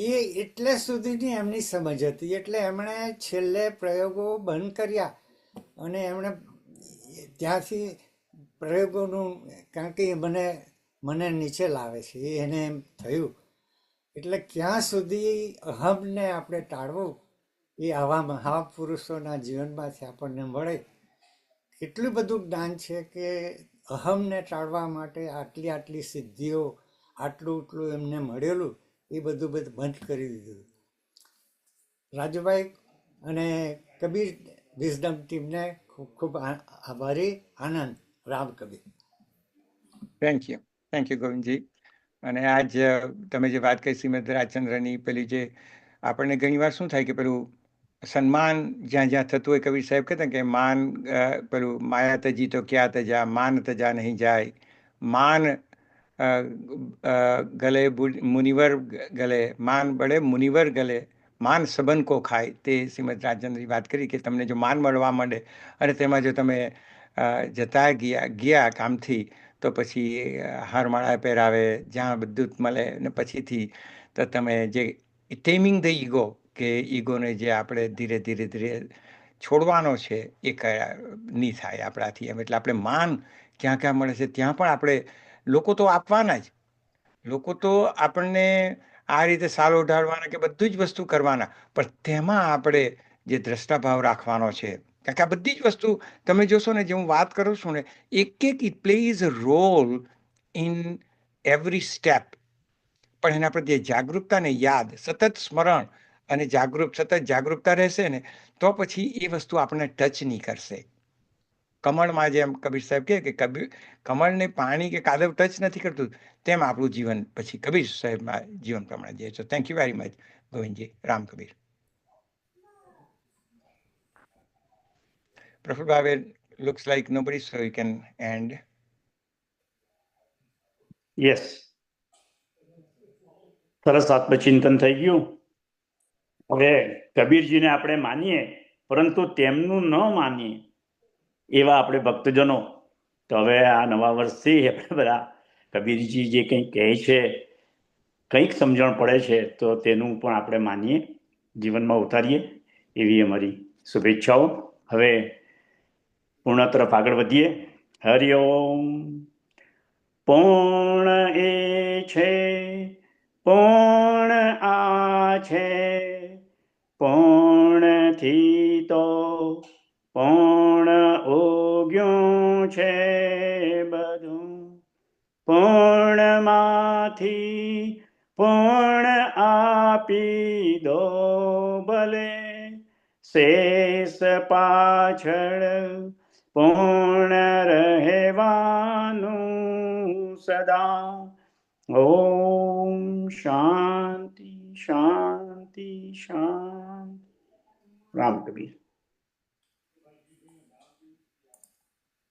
એ એટલે સુધીની એમની સમજ હતી. એટલે એમણે છેલ્લે પ્રયોગો બંધ કર્યા અને એમણે ત્યાંથી પ્રયોગોનું, કારણ કે મને નીચે લાવે છે, એને એમ થયું. એટલે ક્યાં સુધી અહમને આપણે ટાળવું, એ આવા મહાપુરુષોના જીવનમાંથી આપણને મળે. કેટલું બધું જ્ઞાન છે કે અહમને ટાળવા માટે આટલી સિદ્ધિઓ, આટલું એમને મળેલું, એ બધું બંધ કરી દીધું. રાજુભાઈ અને કબીર વિઝડમ ટીમને ખૂબ ખૂબ આભારી. આનંદ. રામ કબીર. Thank you Govindji. અને આજ તમે જે વાત કરી શ્રીમદ રાજચંદ્રની, પેલી જે આપણને ઘણી વાર શું થાય કે પેલું સન્માન જ્યાં જ્યાં થતું હોય, કબીર સાહેબ કહેતા કે માન પેલું માયા તજી તો ક્યાં તજા, માન તજા નહીં જાય, માન ગલે મુનિવર ગલે, માન બળે મુનિવર ગલે, માન સબન કો ખાય. તે શ્રીમદ રાજચંદ્રની વાત કરી કે તમને જો માન મળવા માંડે અને તેમાં જો તમે જતા ગયા કામથી, તો પછી હારમાળા પહેરાવે, જ્યાં બધું જ મળે, ને પછીથી તો તમે જે ટેમિંગ ધ ઈગો, કે ઈગોને જે આપણે ધીરે ધીરે ધીરે છોડવાનો છે એ નહીં થાય આપણાથી. એમ એટલે આપણે માન ક્યાં ક્યાં મળે છે ત્યાં પણ આપણે, લોકો તો આપવાના જ, લોકો તો આપણને આ રીતે સાલ ઓઢાડવાના કે બધું જ વસ્તુ કરવાના, પણ તેમાં આપણે જે દ્રષ્ટાભાવ રાખવાનો છે. કારણ કે આ બધી જ વસ્તુ તમે જોશો ને, જે હું વાત કરું છું ને, એક it plays a role in every step. પણ એના પ્રત્યે જાગૃતતા ને યાદ, સતત સ્મરણ અને સતત જાગૃતતા રહેશે ને, તો પછી એ વસ્તુ આપણને ટચ નહીં કરશે. કમળમાં જેમ કબીર સાહેબ કહે કે કમળને પાણી કે કાદવ ટચ નથી કરતું, તેમ આપણું જીવન પછી કબીર સાહેબના જીવન પ્રમાણે જાય. So thank you very much, Govindji. Ram Kabir. Praful Bhave, looks like nobody, so you can end. Yes, સરસ આત્મચિંતન થઈ ગયું. હવે કબીરજીને આપણે માનીએ, પરંતુ તેમનું ન માનીએ એવા આપણે ભક્તજનો. તો હવે આ નવા વર્ષથી આપણે બધા કબીરજી જે કંઈ કહે છે, કંઈક સમજણ પડે છે, તો તેનું પણ આપણે માનીએ, જીવનમાં ઉતારીએ, એવી અમારી શુભેચ્છાઓ. હવે પૂર્ણ તરફ આગળ વધીએ. હરિઓમ. પૂર્ણ એ છે, પૂર્ણ આ છે, પૂર્ણથી તો પૂર્ણ ઉગ્યું છે બધું, પૂર્ણમાંથી પૂર્ણ આપી દો ભલે, શેષ પાછળ પૂર્ણ રહેવાનું સદા. ઓમ શાંતિ શાંતિ શાંતિ. રામ કબીર.